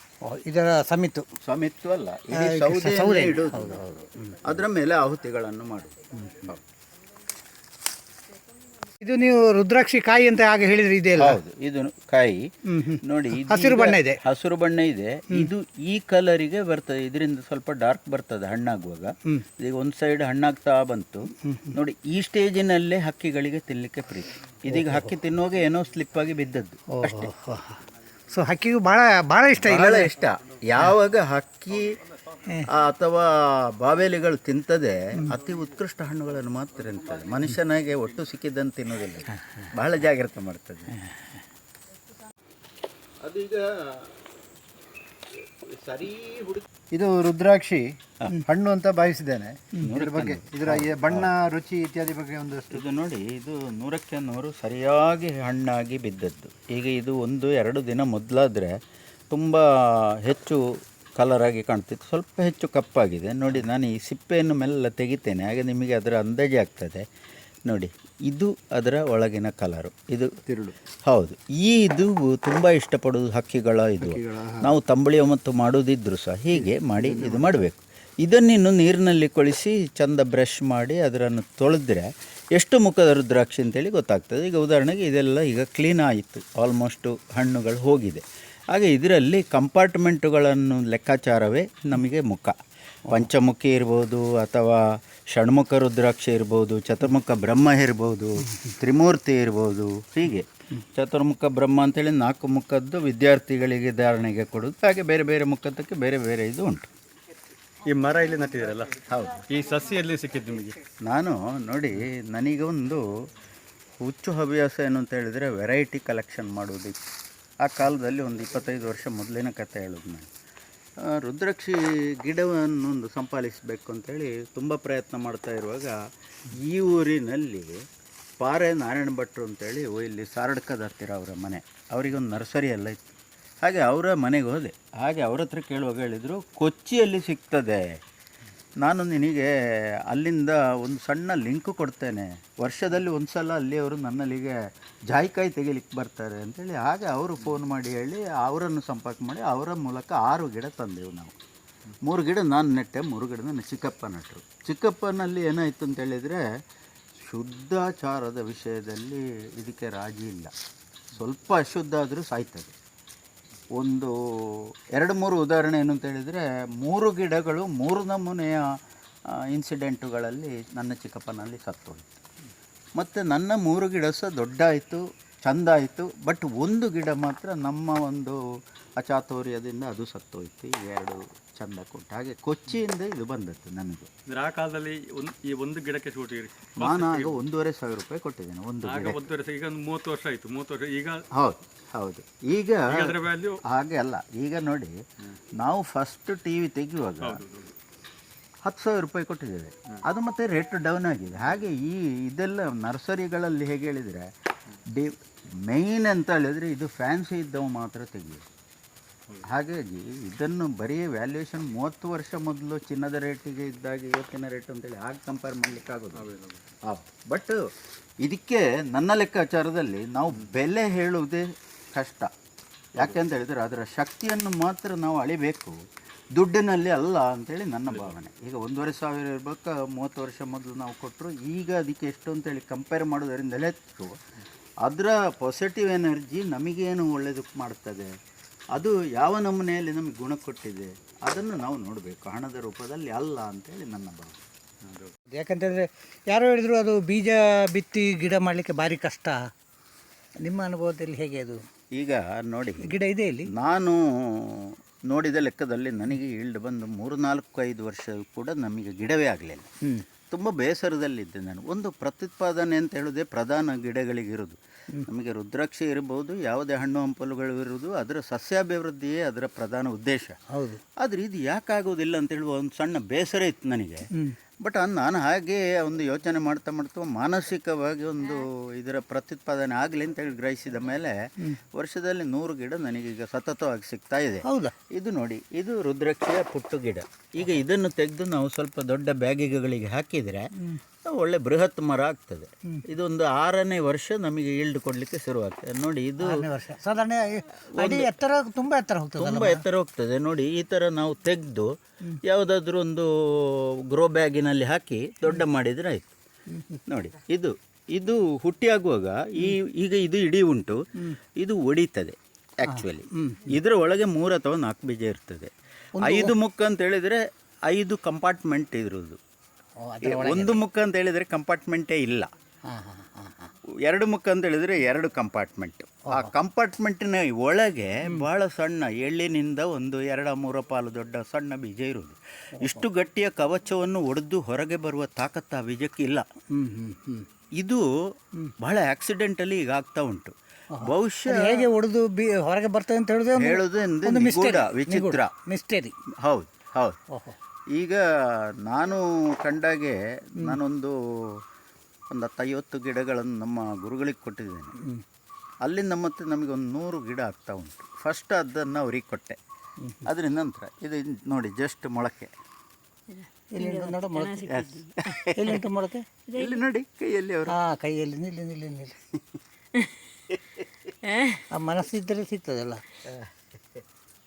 ಇದರ ಸಮಿತು ಅಲ್ಲ, ಇಡೀ ಸೌದೆ ಇಡುವುದು, ಅದರ ಮೇಲೆ ಆಹುತಿಗಳನ್ನು ಮಾಡುವುದು. ಇದು ನೀವು ರುದ್ರಾಕ್ಷಿ ಕಾಯಿ ಅಂತ ಹಾಗೆ ಹೇಳಿದ್ರೆ ಇದೆಯಲ್ಲ? ಹೌದು, ಇದು ಕಾಯಿ ನೋಡಿ, ಹಸಿರು ಬಣ್ಣ ಇದೆ. ಹಸಿರು ಬಣ್ಣ ಇದೆ. ಇದು ಈ ಕಲರಿಗೆ ಬರ್ತದೆ, ಇದರಿಂದ ಸ್ವಲ್ಪ ಡಾರ್ಕ್ ಬರ್ತದೆ ಹಣ್ಣಾಗುವಾಗ. ಈಗ ಒಂದು ಸೈಡ್ ಹಣ್ಣಾಗ್ತಾ ಬಂತು ನೋಡಿ. ಈ ಸ್ಟೇಜಿನಲ್ಲೇ ಹಕ್ಕಿಗಳಿಗೆ ತಿನ್ನಲಿಕ್ಕೆ ಪ್ರೀತಿ. ಇದೀಗ ಹಕ್ಕಿ ತಿನ್ನುವಾಗ ಏನೋ ಸ್ಲಿಪ್ ಆಗಿ ಬಿದ್ದದ್ದು ಅಷ್ಟೇ. ಸೊ ಹಕ್ಕಿಗೂ ಭಾಳ ಭಾಳ ಇಷ್ಟ, ಬಹಳ ಇಷ್ಟ. ಯಾವಾಗ ಹಕ್ಕಿ ಅಥವಾ ಬಾವೇಲಿಗಳು ತಿಂತದೆ, ಅತಿ ಉತ್ಕೃಷ್ಟ ಹಣ್ಣುಗಳನ್ನು ಮಾತ್ರ ತಿಂತದೆ. ಮನುಷ್ಯನಾಗೆ ಒಟ್ಟು ಸಿಕ್ಕಿದ್ದಂತ ತಿನ್ನೋದಿಲ್ಲ, ಬಹಳ ಜಾಗ್ರತೆ ಮಾಡ್ತದೆ. ಅದೀಗ ಸರಿ ಇದು ರುದ್ರಾಕ್ಷಿ ಹಣ್ಣು ಅಂತ ಭಾವಿಸಿದ್ದೇನೆ. ಇದರ ಬಗ್ಗೆ, ಇದರ ಬಣ್ಣ, ರುಚಿ ಇತ್ಯಾದಿ ಬಗ್ಗೆ ಒಂದಷ್ಟು. ಇದು ನೋಡಿ, ಇದು 100ಕ್ಕೆ 100 ಸರಿಯಾಗಿ ಹಣ್ಣಾಗಿ ಬಿದ್ದದ್ದು. ಈಗ ಇದು 1-2 ದಿನ ಮೊದಲಾದರೆ ತುಂಬ ಹೆಚ್ಚು ಕಲರಾಗಿ ಕಾಣ್ತಿತ್ತು, ಸ್ವಲ್ಪ ಹೆಚ್ಚು ಕಪ್ಪಾಗಿದೆ ನೋಡಿ. ನಾನು ಈ ಸಿಪ್ಪೆಯನ್ನು ಮೆಲ್ಲ ತೆಗಿತೇನೆ, ಹಾಗೆ ನಿಮಗೆ ಅದರ ಅಂದಾಜು ಆಗ್ತದೆ ನೋಡಿ. ಇದು ಅದರ ಒಳಗಿನ ಕಲರು, ಇದು ತಿರುಳು. ಹೌದು, ಇದು ತುಂಬ ಇಷ್ಟಪಡೋದು ಹಕ್ಕಿಗಳ ಇದು. ನಾವು ತಂಬಳಿಯ ಮತ್ತು ಮಾಡೋದಿದ್ರು ಸಹ ಹೀಗೆ ಮಾಡಿ ಇದು ಮಾಡಬೇಕು. ಇದನ್ನಿನ್ನು ನೀರಿನಲ್ಲಿ ಕೊಳಿಸಿ ಚಂದ ಬ್ರಷ್ ಮಾಡಿ ಅದನ್ನು ತೊಳೆದ್ರೆ ಎಷ್ಟು ಮುಖದ ರುದ್ರಾಕ್ಷಿ ಅಂತೇಳಿ ಗೊತ್ತಾಗ್ತದೆ. ಈಗ ಉದಾಹರಣೆಗೆ ಇದೆಲ್ಲ ಈಗ ಕ್ಲೀನ್ ಆಯಿತು, ಆಲ್ಮೋಸ್ಟು ಹಣ್ಣುಗಳು ಹೋಗಿದೆ. ಹಾಗೆ ಇದರಲ್ಲಿ ಕಂಪಾರ್ಟ್ಮೆಂಟುಗಳನ್ನು ಲೆಕ್ಕಾಚಾರವೇ ನಮಗೆ ಮುಖ. ಪಂಚಮುಖಿ ಇರ್ಬೋದು, ಅಥವಾ ಷಣ್ಮುಖ ರುದ್ರಾಕ್ಷಿ ಇರ್ಬೋದು, ಚತುರ್ಮುಖ ಬ್ರಹ್ಮ ಇರ್ಬೋದು, ತ್ರಿಮೂರ್ತಿ ಇರ್ಬೋದು. ಹೀಗೆ ಚತುರ್ಮುಖ ಬ್ರಹ್ಮ ಅಂತೇಳಿ 4 ಮುಖದ್ದು ವಿದ್ಯಾರ್ಥಿಗಳಿಗೆ ಧಾರಣೆಗೆ ಕೊಡೋದು. ಹಾಗೆ ಬೇರೆ ಬೇರೆ ಮುಖದ್ದಕ್ಕೆ ಬೇರೆ ಬೇರೆ ಇದು ಉಂಟು. ಈ ಮರ ಇಲ್ಲಿ ನಟ್ಟಿದ್ದೀರಲ್ಲ, ಹೌದು. ಈ ಸಸಿಯಲ್ಲಿ ಸಿಕ್ಕಿದ್ದು ನಿಮಗೆ? ನಾನು ನೋಡಿ, ನನಗೆ ಒಂದು ಹುಚ್ಚು ಹವ್ಯಾಸ ಏನು ಅಂತ ಹೇಳಿದರೆ ವೆರೈಟಿ ಕಲೆಕ್ಷನ್ ಮಾಡೋದಿತ್ತು. ಆ ಕಾಲದಲ್ಲಿ ಒಂದು 25 ವರ್ಷ ಮೊದಲಿನ ಕಥೆ ಹೇಳೋದು ನಾನು. ರುದ್ರಾಕ್ಷಿ ಗಿಡವನ್ನೊಂದು ಸಂಪಾದಿಸಬೇಕು ಅಂತೇಳಿ ತುಂಬ ಪ್ರಯತ್ನ ಮಾಡ್ತಾ ಇರುವಾಗ ಈ ಊರಿನಲ್ಲಿ ಪಾರೆ ನಾರಾಯಣ ಭಟ್ರು ಅಂತೇಳಿ ಇಲ್ಲಿ ಸಾರಡ್ಕದ ಹತ್ತಿರ ಅವರ ಮನೆ, ಅವರಿಗೊಂದು ನರ್ಸರಿ ಎಲ್ಲ ಇತ್ತು. ಹಾಗೆ ಅವರ ಮನೆಗೆ ಹೋದೆ. ಹಾಗೆ ಅವ್ರ ಹತ್ರ ಕೇಳುವಾಗ ಹೇಳಿದರು, ಕೊಚ್ಚಿಯಲ್ಲಿ ಸಿಗ್ತದೆ, ನಾನು ನಿನಗೆ ಅಲ್ಲಿಂದ ಒಂದು ಸಣ್ಣ ಲಿಂಕ್ ಕೊಡ್ತೇನೆ, ವರ್ಷದಲ್ಲಿ ಒಂದು ಸಲ ಅಲ್ಲಿ ಅವರು ನನ್ನಲ್ಲಿಗೆ ಜಾಯಿಕಾಯಿ ತೆಗಿಲಿಕ್ಕೆ ಬರ್ತಾರೆ ಅಂತೇಳಿ. ಹಾಗೆ ಅವರು ಫೋನ್ ಮಾಡಿ ಹೇಳಿ ಅವರನ್ನು ಸಂಪರ್ಕ ಮಾಡಿ ಅವರ ಮೂಲಕ 6 ಗಿಡ ತಂದೆವು ನಾವು. 3 ಗಿಡ ನಾನು ನೆಟ್ಟೆ, 3 ಗಿಡ ನನ್ನ ಚಿಕ್ಕಪ್ಪ ನೆಟ್ಟರು. ಚಿಕ್ಕಪ್ಪನಲ್ಲಿ ಏನಾಯಿತು ಅಂತೇಳಿದರೆ, ಶುದ್ಧಾಚಾರದ ವಿಷಯದಲ್ಲಿ ಇದಕ್ಕೆ ರಾಜಿ ಇಲ್ಲ. ಸ್ವಲ್ಪ ಅಶುದ್ಧ ಆದರೂ ಸಾಯ್ತದೆ. ಒಂದು 2-3 ಉದಾಹರಣೆ ಏನು ಅಂತ ಹೇಳಿದರೆ, 3 ಗಿಡಗಳು 3 ನಮೂನೆಯ ಇನ್ಸಿಡೆಂಟುಗಳಲ್ಲಿ ನನ್ನ ಚಿಕ್ಕಪ್ಪನಲ್ಲಿ ಸತ್ತೋಯಿತು. ಮತ್ತು ನನ್ನ 3 ಗಿಡ ಸಹ ದೊಡ್ಡ ಆಯಿತು, ಚೆಂದ ಆಯಿತು. ಬಟ್ ಒಂದು ಗಿಡ ಮಾತ್ರ ನಮ್ಮ ಒಂದು ಅಚಾತುರ್ಯದಿಂದ ಅದು ಸತ್ತೋಯ್ತು. ಈ 2 ಚೆಂದ ಕೊಟ್ಟು. ಹಾಗೆ ಕೊಚ್ಚಿಯಿಂದ ಇದು ಬಂದದ್ದು ನನಗೆ. ಆ ಕಾಲದಲ್ಲಿ ಈ ಒಂದು ಗಿಡಕ್ಕೆ ಶೂಟ್ ನಾನು ಆಗ 1,500 ರೂಪಾಯಿ ಕೊಟ್ಟಿದ್ದೇನೆ ಒಂದು ಗಿಡ. ಈಗ 30 ವರ್ಷ ಆಯಿತು. 30 ವರ್ಷ ಈಗ ಹೌದು. ಈಗ ಹಾಗೆ ಅಲ್ಲ. ಈಗ ನೋಡಿ, ನಾವು ಫಸ್ಟ್ ಟಿ ವಿ ತೆಗೆಯುವಾಗ 10,000 ರೂಪಾಯಿ ಕೊಟ್ಟಿದ್ದೇವೆ. ಅದು ಮತ್ತೆ ರೇಟ್ ಡೌನ್ ಆಗಿದೆ. ಹಾಗೆ ಇದೆಲ್ಲ ನರ್ಸರಿಗಳಲ್ಲಿ ಹೇಗೆ ಹೇಳಿದರೆ, ಮೇಯ್ನ್ ಅಂತ ಹೇಳಿದರೆ ಇದು ಫ್ಯಾನ್ಸಿ ಇದ್ದವು ಮಾತ್ರ ತೆಗೆಯೋದು. ಹಾಗಾಗಿ ಇದನ್ನು ಬರೀ ವ್ಯಾಲ್ಯೂಯೇಷನ್ 30 ವರ್ಷ ಮೊದಲು ಚಿನ್ನದ ರೇಟಿಗೆ ಇದ್ದಾಗ ಇವತ್ತಿನ ರೇಟ್ ಅಂತೇಳಿ ಹಾಗೆ ಕಂಪೇರ್ ಮಾಡಲಿಕ್ಕೆ ಆಗೋದು. ಬಟ್ ಇದಕ್ಕೆ ನನ್ನ ಲೆಕ್ಕಾಚಾರದಲ್ಲಿ ನಾವು ಬೆಲೆ ಹೇಳುವುದೇ ಕಷ್ಟ. ಯಾಕೆ ಅಂತ ಹೇಳಿದರೆ ಅದರ ಶಕ್ತಿಯನ್ನು ಮಾತ್ರ ನಾವು ಅಳಿಬೇಕು, ದುಡ್ಡಿನಲ್ಲಿ ಅಲ್ಲ ಅಂತೇಳಿ ನನ್ನ ಭಾವನೆ. ಈಗ 1,500 ಇರಬೇಕು, 30 ವರ್ಷ ಮೊದಲು ನಾವು ಕೊಟ್ಟರು. ಈಗ ಅದಕ್ಕೆ ಎಷ್ಟು ಅಂತೇಳಿ ಕಂಪೇರ್ ಮಾಡೋದರಿಂದಲೇ ಹೆಚ್ಚು. ಅದರ ಪಾಸಿಟಿವ್ ಎನರ್ಜಿ ನಮಗೇನು ಒಳ್ಳೆಯದು ಮಾಡ್ತದೆ, ಅದು ಯಾವ ನಮೂನೆಯಲ್ಲಿ ನಮಗೆ ಗುಣ ಕೊಟ್ಟಿದೆ ಅದನ್ನು ನಾವು ನೋಡಬೇಕು, ಹಣದ ರೂಪದಲ್ಲಿ ಅಲ್ಲ ಅಂತೇಳಿ ನನ್ನ ಭಾವನೆ. ಯಾಕಂತಂದರೆ ಯಾರೋ ಹೇಳಿದ್ರು ಅದು ಬೀಜ ಬಿತ್ತಿ ಗಿಡ ಮಾಡಲಿಕ್ಕೆ ಭಾರಿ ಕಷ್ಟ. ನಿಮ್ಮ ಅನುಭವದಲ್ಲಿ ಹೇಗೆ ಅದು? ಈಗ ನೋಡಿ, ಗಿಡ ಇದೆ ಇಲ್ಲಿ ನಾನು ನೋಡಿದ ಲೆಕ್ಕದಲ್ಲಿ ನನಗೆ ಈಲ್ಡ್ ಬಂದು 3-4-5 ವರ್ಷ ಕೂಡ ನಮಗೆ ಗಿಡವೇ ಆಗಲಿಲ್ಲ. ತುಂಬ ಬೇಸರದಲ್ಲಿದ್ದೆ ನಾನು. ಒಂದು ಪ್ರತ್ಯುತ್ಪಾದನೆ ಅಂತ ಹೇಳೋದೇ ಪ್ರಧಾನ ಗಿಡಗಳಿಗಿರೋದು. ನಮಗೆ ರುದ್ರಾಕ್ಷಿ ಇರ್ಬೋದು, ಯಾವುದೇ ಹಣ್ಣು ಹಂಪಲುಗಳು ಇರುವುದು, ಅದರ ಸಸ್ಯಾಭಿವೃದ್ಧಿಯೇ ಅದರ ಪ್ರಧಾನ ಉದ್ದೇಶ. ಹೌದು. ಆದರೆ ಇದು ಯಾಕಾಗೋದಿಲ್ಲ ಅಂತ ಹೇಳುವ ಒಂದು ಸಣ್ಣ ಬೇಸರ ಇತ್ತು ನನಗೆ. ಬಟ್ ನಾನು ಹಾಗೆ ಒಂದು ಯೋಚನೆ ಮಾಡ್ತಾ ಮಾನಸಿಕವಾಗಿ ಒಂದು ಇದರ ಪ್ರತ್ಯುತ್ಪಾದನೆ ಆಗಲಿ ಅಂತೇಳಿ ಗ್ರಹಿಸಿದ ಮೇಲೆ ವರ್ಷದಲ್ಲಿ 100 ಗಿಡ ನನಗೀಗ ಸತತವಾಗಿ ಸಿಗ್ತಾ ಇದೆ. ಹೌದಾ? ಇದು ನೋಡಿ, ಇದು ರುದ್ರಾಕ್ಷಿಯ ಪುಟ್ಟು ಗಿಡ. ಈಗ ಇದನ್ನು ತೆಗೆದು ನಾವು ಸ್ವಲ್ಪ ದೊಡ್ಡ ಬ್ಯಾಗಿಗಳಿಗೆ ಹಾಕಿದರೆ ಒಳ್ಳೆ ಬೃಹತ್ ಮರ ಆಗ್ತದೆ. ಇದೊಂದು 6ನೇ ವರ್ಷ ನಮಗೆ ಈಲ್ಡ್ ಕೊಡಲಿಕ್ಕೆ ಶುರುವಾಗ್ತದೆ. ನೋಡಿ, ಇದು ಸಾಧಾರಣ ಅಡಿ ಎತ್ತರ, ತುಂಬ ಎತ್ತರ ಹೋಗ್ತದೆ. ತುಂಬ ಎತ್ತರ ಹೋಗ್ತದೆ. ನೋಡಿ, ಈ ಥರ ನಾವು ತೆಗೆದು ಯಾವುದಾದ್ರೂ ಒಂದು ಗ್ರೋ ಬ್ಯಾಗಿನಲ್ಲಿ ಹಾಕಿ ದೊಡ್ಡ ಮಾಡಿದರೆ ಆಯಿತು. ನೋಡಿ, ಇದು ಹುಟ್ಟಿಯಾಗುವಾಗ ಈಗ ಇದು ಇಡೀ ಉಂಟು, ಇದು ಒಡಿತದೆ. ಆ್ಯಕ್ಚುಲಿ ಇದರ ಒಳಗೆ 3 ಅಥವಾ 4 ಬೀಜ ಇರ್ತದೆ. 5 ಮುಖ ಅಂತ ಹೇಳಿದರೆ 5 ಕಂಪಾರ್ಟ್ಮೆಂಟ್ ಇರೋದು. 1 ಮುಖ ಅಂತ ಹೇಳಿದರೆ ಕಂಪಾರ್ಟ್ಮೆಂಟೇ ಇಲ್ಲ. 2 ಮುಖ ಅಂತ ಹೇಳಿದರೆ 2 ಕಂಪಾರ್ಟ್ಮೆಂಟ್. ಆ ಕಂಪಾರ್ಟ್ಮೆಂಟಿನ ಒಳಗೆ ಭಾಳ ಸಣ್ಣ ಎಳ್ಳಿನಿಂದ ಒಂದು 2-3 ಪಾಲು ದೊಡ್ಡ ಸಣ್ಣ ಬೀಜ ಇರುವುದು. ಇಷ್ಟು ಗಟ್ಟಿಯ ಕವಚವನ್ನು ಒಡೆದು ಹೊರಗೆ ಬರುವ ತಾಕತ್ತು ಆ ಬೀಜಕ್ಕೆ ಇಲ್ಲ. ಇದು ಬಹಳ ಆಕ್ಸಿಡೆಂಟಲಿ ಈಗ ಆಗ್ತಾ ಉಂಟು. ಬಹುಶಃ ಹೇಗೆ ಒಡೆದು ಹೊರಗೆ ಬರ್ತದೆ ಅಂತ ಹೇಳೋದು ವಿಚಿತ್ರ, ಮಿಸ್ಟರಿ. ಹೌದು ಹೌದು. ಈಗ ನಾನು ಕಂಡಾಗೆ ನಾನೊಂದು 50 ಗಿಡಗಳನ್ನು ನಮ್ಮ ಗುರುಗಳಿಗೆ ಕೊಟ್ಟಿದ್ದೇನೆ. ಅಲ್ಲಿಂದ ಮತ್ತೆ ನಮಗೆ ಒಂದು 100 ಗಿಡ ಆಗ್ತಾ ಉಂಟು. ಫಸ್ಟ್ ಅದನ್ನು ಅವ್ರಿಗೆ ಕೊಟ್ಟೆ. ಅದರ ನಂತರ ಇದು ನೋಡಿ, ಜಸ್ಟ್ ಮೊಳಕೆ. ಮೊಳಕೆ ಇಲ್ಲಿ ನೋಡಿ, ಕೈಯಲ್ಲಿ ಅವರು. ಕೈಯಲ್ಲಿ ನಿಲ್ಲಿ ಆ ಮನಸ್ಸಿದ್ದರೆ ಸಿಗ್ತದಲ್ಲ.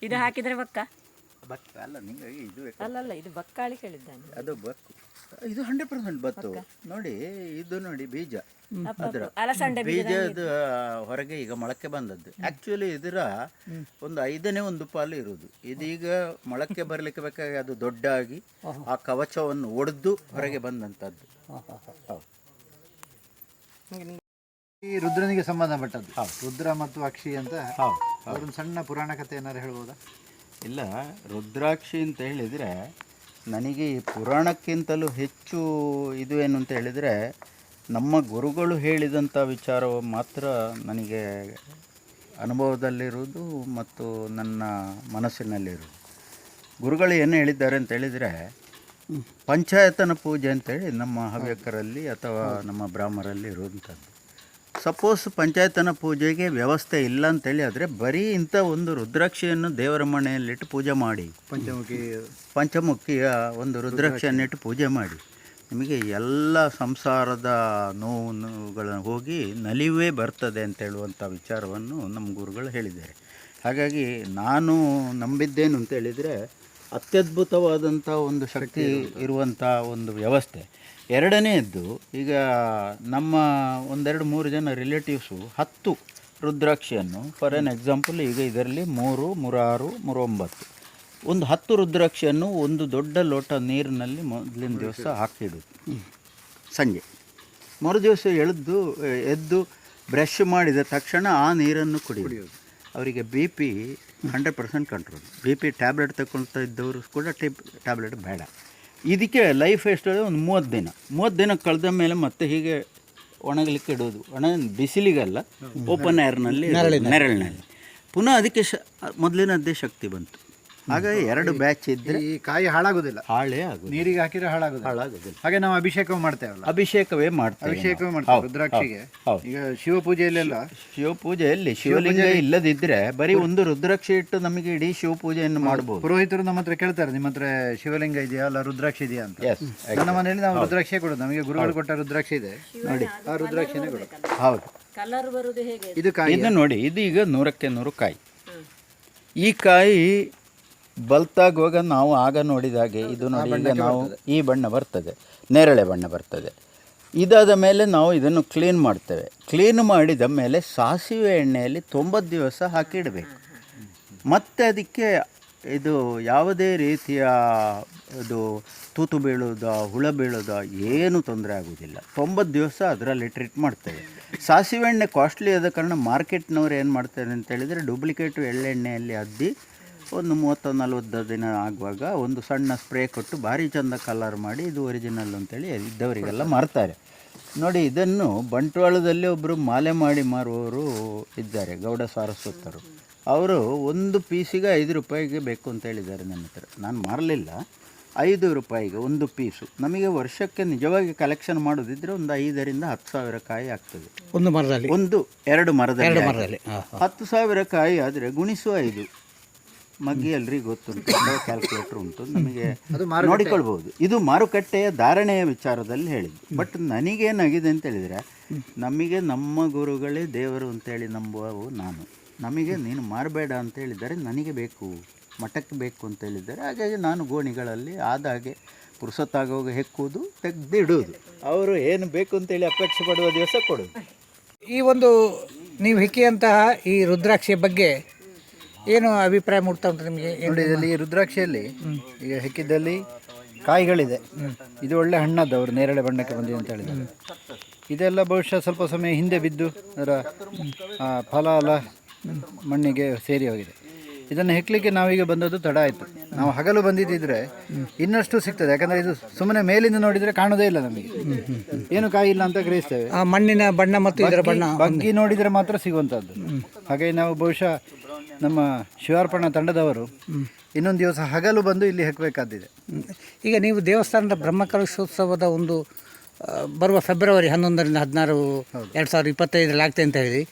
ಇದು ಹಾಕಿದರೆ ಬಕ್ಕ ಅಲ್ಲ, ನಿಮಗೆ ಇದು ಅಲ್ಲಲ್ಲ, ಇದು ಬಕ್ಕಾಳಿ ಕೇಳಿದ್ದಾನೆ. ಅದು ಬಕ್ಕು, ಇದು 100% ಬತ್ತು. ನೋಡಿ, ಇದು ನೋಡಿ ಬೀಜ, ಅದರ ಬೀಜದ ಹೊರಗೆ ಈಗ ಮೊಳಕೆ ಬಂದದ್ದು. ಆ್ಯಕ್ಚುಲಿ ಇದರ ಒಂದು 5ನೇ ಒಂದು ಪಾಲು ಇರುವುದು. ಇದೀಗ ಮೊಳಕೆ ಬರಲಿಕ್ಕೆ ಬೇಕಾಗಿ ಅದು ದೊಡ್ಡಾಗಿ ಆ ಕವಚವನ್ನು ಒಡೆದು ಹೊರಗೆ ಬಂದಂಥದ್ದು. ಈ ರುದ್ರನಿಗೆ ಸಂಬಂಧಪಟ್ಟದ್ದು. ರುದ್ರ ಮತ್ತು ಅಕ್ಷಿ ಅಂತ ಅದೊಂದು ಸಣ್ಣ ಪುರಾಣ ಕಥೆ ಏನಾರು ಹೇಳ್ಬೋದಾ? ಇಲ್ಲ, ರುದ್ರಾಕ್ಷಿ ಅಂತ ಹೇಳಿದರೆ ನನಗೆ ಈ ಪುರಾಣಕ್ಕಿಂತಲೂ ಹೆಚ್ಚು ಇದು ಏನು ಅಂತ ಹೇಳಿದರೆ, ನಮ್ಮ ಗುರುಗಳು ಹೇಳಿದಂಥ ವಿಚಾರವು ಮಾತ್ರ ನನಗೆ ಅನುಭವದಲ್ಲಿರುವುದು ಮತ್ತು ನನ್ನ ಮನಸ್ಸಿನಲ್ಲಿರುವುದು. ಗುರುಗಳು ಏನು ಹೇಳಿದ್ದಾರೆ ಅಂತ ಹೇಳಿದರೆ, ಪಂಚಾಯತನ ಪೂಜೆ ಅಂತೇಳಿ ನಮ್ಮ ಹವ್ಯಕರಲ್ಲಿ ಅಥವಾ ನಮ್ಮ ಬ್ರಾಹ್ಮರಲ್ಲಿ ಇರುವಂಥದ್ದು. ಸಪೋಸ್ ಪಂಚಾಯತನ ಪೂಜೆಗೆ ವ್ಯವಸ್ಥೆ ಇಲ್ಲ ಅಂತೇಳಿ ಆದರೆ ಬರೀ ಇಂಥ ಒಂದು ರುದ್ರಾಕ್ಷಿಯನ್ನು ದೇವರ ಮನೆಯಲ್ಲಿಟ್ಟು ಪೂಜೆ ಮಾಡಿ, ಪಂಚಮುಖಿಯ ಒಂದು ರುದ್ರಾಕ್ಷಿಯನ್ನಿಟ್ಟು ಪೂಜೆ ಮಾಡಿ, ನಿಮಗೆ ಎಲ್ಲ ಸಂಸಾರದ ನೋವುಗಳನ್ನು ಹೋಗಿ ನಲಿವೇ ಬರ್ತದೆ ಅಂತ ಹೇಳುವಂಥ ವಿಚಾರವನ್ನು ನಮ್ಮ ಗುರುಗಳು ಹೇಳಿದ್ದಾರೆ. ಹಾಗಾಗಿ ನಾನು ನಂಬಿದ್ದೇನು ಅಂತೇಳಿದರೆ, ಅತ್ಯದ್ಭುತವಾದಂಥ ಒಂದು ಶಕ್ತಿ ಇರುವಂಥ ಒಂದು ವ್ಯವಸ್ಥೆ. ಎರಡನೆಯದ್ದು, ಈಗ ನಮ್ಮ 1-2-3 ಜನ ರಿಲೇಟಿವ್ಸು 10 ರುದ್ರಾಕ್ಷಿಯನ್ನು, ಫಾರ್ ಎನ್ ಎಕ್ಸಾಂಪಲ್ ಈಗ ಇದರಲ್ಲಿ 3, 6, 9 ಒಂದು 10 ರುದ್ರಾಕ್ಷಿಯನ್ನು ಒಂದು ದೊಡ್ಡ ಲೋಟ ನೀರಿನಲ್ಲಿ ಮೊದಲಿನ ದಿವಸ ಹಾಕಿಡೋದು. ಸಂಜೆ ಮರುದಿವಸ ಎದ್ದು ಬ್ರಷ್ ಮಾಡಿದ ತಕ್ಷಣ ಆ ನೀರನ್ನು ಕುಡಿಯೋದು. ಅವರಿಗೆ BP 100% ಕಂಟ್ರೋಲ್. BP ಟ್ಯಾಬ್ಲೆಟ್ ತಗೊಳ್ತಾ ಇದ್ದವರು ಕೂಡ ಟ್ಯಾಬ್ಲೆಟ್ ಬೇಡ. ಇದಕ್ಕೆ ಲೈಫ್ ಎಷ್ಟು ಒಂದು 30 ದಿನ ಕಳೆದ ಮೇಲೆ ಮತ್ತೆ ಹೀಗೆ ಒಣಗಲಿಕ್ಕೆ ಇಡೋದು. ಬಿಸಿಲಿಗಲ್ಲ, ಓಪನ್ ಏರ್ನಲ್ಲಿ, ನೆರಳಿನಲ್ಲಿ. ಪುನಃ ಅದಕ್ಕೆ ಮೊದಲಿನದ್ದೇ ಶಕ್ತಿ ಬಂತು. ಹಾಗಾಗಿ 2 ಬ್ಯಾಚ್ ಇದ್ದರೆ ಈ ಕಾಯಿ ಹಾಳಾಗೋದಿಲ್ಲ, ಹಾಳೇ ಆಗೋದು. ನೀರಿಗೆ ಹಾಕಿದ್ರೆ ಹಾಳಾಗೋದಿಲ್ಲ. ಹಾಗೆ ನಾವು ಅಭಿಷೇಕ ಮಾಡ್ತೇವಲ್ಲ, ಅಭಿಷೇಕವೇ ಮಾಡ್ತೇವೆ. ರುದ್ರಾಕ್ಷಿಗೆ. ಈಗ ಶಿವಪೂಜೆಯಲ್ಲೆಲ್ಲ, ಶಿವಪೂಜೆಯಲ್ಲಿ ಶಿವಲಿಂಗ ಇಲ್ಲದಿದ್ದರೆ ಬರೀ ಒಂದು ರುದ್ರಾಕ್ಷಿ ಇಟ್ಟು ನಮಗೆ ಇಡೀ ಶಿವಪೂಜೆಯನ್ನು ಮಾಡಬಹುದು. ಪುರೋಹಿತರು ನಮ್ಮ ಹತ್ರ ಕೇಳ್ತಾರೆ, ನಿಮ್ಮ ಹತ್ರ ಶಿವಲಿಂಗ ಇದೆಯಾ ಅಲ್ಲ ರುದ್ರಾಕ್ಷಿ ಇದೆಯಾ ಅಂತ. ನನ್ನ ಮನೆಯಲ್ಲಿ ನಾವು ರುದ್ರಾಕ್ಷಿ ಕೊಡೋದು. ನಮಗೆ ಗುರುಗಳು ಕೊಟ್ಟ ರುದ್ರಾಕ್ಷಿ ಇದೆ ನೋಡಿ, ಆ ರುದ್ರಾಕ್ಷಿನೇ ಕೊಡೋದು. ಹೌದು, ಕಲರ್ ಬರುವುದು ಹೇಗೆ? ಇದು ಕಾಯಿ, ಇದು ನೋಡಿ, ಇದು ಈಗ 100ಕ್ಕೆ 100 ಕಾಯಿ. ಈ ಕಾಯಿ ಬಲ್ತಾಗುವಾಗ ನಾವು ಆಗ ನೋಡಿದ ಹಾಗೆ ಇದು ನೋಡಿ, ಈಗ ನಾವು ಈ ಬಣ್ಣ ಬರ್ತದೆ, ನೇರಳೆ ಬಣ್ಣ ಬರ್ತದೆ. ಇದಾದ ಮೇಲೆ ನಾವು ಇದನ್ನು ಕ್ಲೀನ್ ಮಾಡ್ತೇವೆ. ಕ್ಲೀನ್ ಮಾಡಿದ ಮೇಲೆ ಸಾಸಿವೆ ಎಣ್ಣೆಯಲ್ಲಿ 90 ದಿವಸ ಹಾಕಿಡಬೇಕು. ಮತ್ತು ಅದಕ್ಕೆ ಇದು ಯಾವುದೇ ರೀತಿಯ ಇದು ತೂತು ಬೀಳೋದ ಹುಳ ಬೀಳೋದ ಏನೂ ತೊಂದರೆ ಆಗೋದಿಲ್ಲ. 90 ದಿವಸ ಅದರಲ್ಲಿ ಟ್ರೀಟ್ ಮಾಡ್ತೇವೆ. ಸಾಸಿವೆ ಎಣ್ಣೆ ಕಾಸ್ಟ್ಲಿ ಆದ ಕಾರಣ ಮಾರ್ಕೆಟ್ನವ್ರು ಏನು ಮಾಡ್ತಾರೆ ಅಂತೇಳಿದರೆ ಡೂಪ್ಲಿಕೇಟು ಎಳ್ಳೆಣ್ಣೆಯಲ್ಲಿ ಅದ್ದಿ ಒಂದು 30-40 ದಿನ ಆಗುವಾಗ ಒಂದು ಸಣ್ಣ ಸ್ಪ್ರೇ ಕೊಟ್ಟು ಭಾರಿ ಚಂದ ಕಲರ್ ಮಾಡಿ ಇದು ಒರಿಜಿನಲ್ ಅಂತೇಳಿ ಇದ್ದವರಿಗೆಲ್ಲ ಮಾರ್ತಾರೆ. ನೋಡಿ, ಇದನ್ನು ಬಂಟ್ವಾಳದಲ್ಲಿ ಒಬ್ಬರು ಮಾಲೆ ಮಾಡಿ ಮಾರುವವರು ಇದ್ದಾರೆ, ಗೌಡ ಸಾರಸ್ವತರು. ಅವರು ಒಂದು ಪೀಸಿಗೆ 5 ರೂಪಾಯಿಗೆ ಬೇಕು ಅಂತ ಹೇಳಿದ್ದಾರೆ ನನ್ನ ಹತ್ರ. ನಾನು ಮಾರಲಿಲ್ಲ, 5 ರೂಪಾಯಿಗೆ ಒಂದು ಪೀಸು. ನಮಗೆ ವರ್ಷಕ್ಕೆ ನಿಜವಾಗಿ ಕಲೆಕ್ಷನ್ ಮಾಡೋದಿದ್ರೆ ಒಂದು 5,000 to 10,000 ಕಾಯಿ ಆಗ್ತದೆ ಒಂದು ಮರದಲ್ಲಿ. ಎರಡು ಮರದಲ್ಲಿ 10,000 ಕಾಯಿ ಆದರೆ ಗುಣಿಸು 5 ಮಗ್ಗಿ ಎಲ್ರಿಗೂ ಗೊತ್ತುಂಟು, ಕ್ಯಾಲ್ಕುಲೇಟರ್ ಉಂಟು, ನಮಗೆ ನೋಡಿಕೊಳ್ಬೋದು. ಇದು ಮಾರುಕಟ್ಟೆಯ ಧಾರಣೆಯ ವಿಚಾರದಲ್ಲಿ ಹೇಳಿದ್ದು. ಬಟ್ ನನಗೇನಾಗಿದೆ ಅಂತ ಹೇಳಿದರೆ, ನಮಗೆ ನಮ್ಮ ಗುರುಗಳೇ ದೇವರು ಅಂತೇಳಿ ನಂಬುವವು ನಾನು. ನಮಗೆ ನೀನು ಮಾರಬೇಡ ಅಂತ ಹೇಳಿದರೆ ನನಗೆ ಬೇಕು, ಮಠಕ್ಕೆ ಬೇಕು ಅಂತ ಹೇಳಿದ್ದಾರೆ. ಹಾಗಾಗಿ ನಾನು ಗೋಣಿಗಳಲ್ಲಿ ಆದಾಗೆ ಪುರುಸತ್ತಾಗೋಗ ಹೆಕ್ಕುವುದು, ತೆಗೆದಿಡುವುದು. ಅವರು ಏನು ಬೇಕು ಅಂತೇಳಿ ಅಪೇಕ್ಷೆ ಪಡುವ ದಿವಸ ಕೊಡೋದು. ಈ ಒಂದು ನೀವು ಹೆಕ್ಕಿಯಂತಹ ಈ ರುದ್ರಾಕ್ಷಿಯ ಬಗ್ಗೆ ಏನು ಅಭಿಪ್ರಾಯ ಮೂಡ್ತಾ ಉಂಟು ನಿಮಗೆ? ನೋಡಿ, ಇದರಲ್ಲಿ ರುದ್ರಾಕ್ಷಿಯಲ್ಲಿ ಈಗ ಹೆಕ್ಕಿದ್ದಲ್ಲಿ ಕಾಯಿಗಳಿದೆ. ಇದು ಒಳ್ಳೆ ಹಣ್ಣದ್ದು, ಅವರು ನೇರಳೆ ಬಣ್ಣಕ್ಕೆ ಬಂದಿದೆ ಅಂತ ಹೇಳಿದ್ದಾರೆ. ಇದೆಲ್ಲ ಬಹುಶಃ ಸ್ವಲ್ಪ ಸಮಯ ಹಿಂದೆ ಬಿದ್ದು ಅದರ ಫಲ ಎಲ್ಲ ಮಣ್ಣಿಗೆ ಸೇರಿ ಹೋಗಿದೆ. ಇದನ್ನು ಹೆಕ್ಕಲಿಕ್ಕೆ ನಾವೀಗ ಬಂದದ್ದು ತಡ ಆಯಿತು. ನಾವು ಹಗಲು ಬಂದಿದ್ದಿದ್ರೆ ಇನ್ನಷ್ಟು ಸಿಗ್ತದೆ. ಯಾಕಂದರೆ ಇದು ಸುಮ್ಮನೆ ಮೇಲಿಂದ ನೋಡಿದರೆ ಕಾಣೋದೇ ಇಲ್ಲ, ನಮಗೆ ಏನು ಕಾಯಿ ಇಲ್ಲ ಅಂತ ಗ್ರಹಿಸ್ತೇವೆ. ಆ ಮಣ್ಣಿನ ಬಣ್ಣ ಮತ್ತು ಇದರ ಬಣ್ಣ ಬಗ್ಗಿ ನೋಡಿದರೆ ಮಾತ್ರ ಸಿಗುವಂಥದ್ದು. ಹಾಗಾಗಿ ನಾವು ಬಹುಶಃ ನಮ್ಮ ಶಿವಾರ್ಪಣ ತಂಡದವರು ಇನ್ನೊಂದು ದಿವಸ ಹಗಲು ಬಂದು ಇಲ್ಲಿ ಹೆಕ್ಕಬೇಕಾದಿದೆ. ಈಗ ನೀವು ದೇವಸ್ಥಾನದ ಬ್ರಹ್ಮಕಲಶೋತ್ಸವದ ಒಂದು ಬರುವ ಫೆಬ್ರವರಿ 11ರಿಂದ 16, 2025 ಆಗ್ತದೆ ಅಂತ ಹೇಳಿ,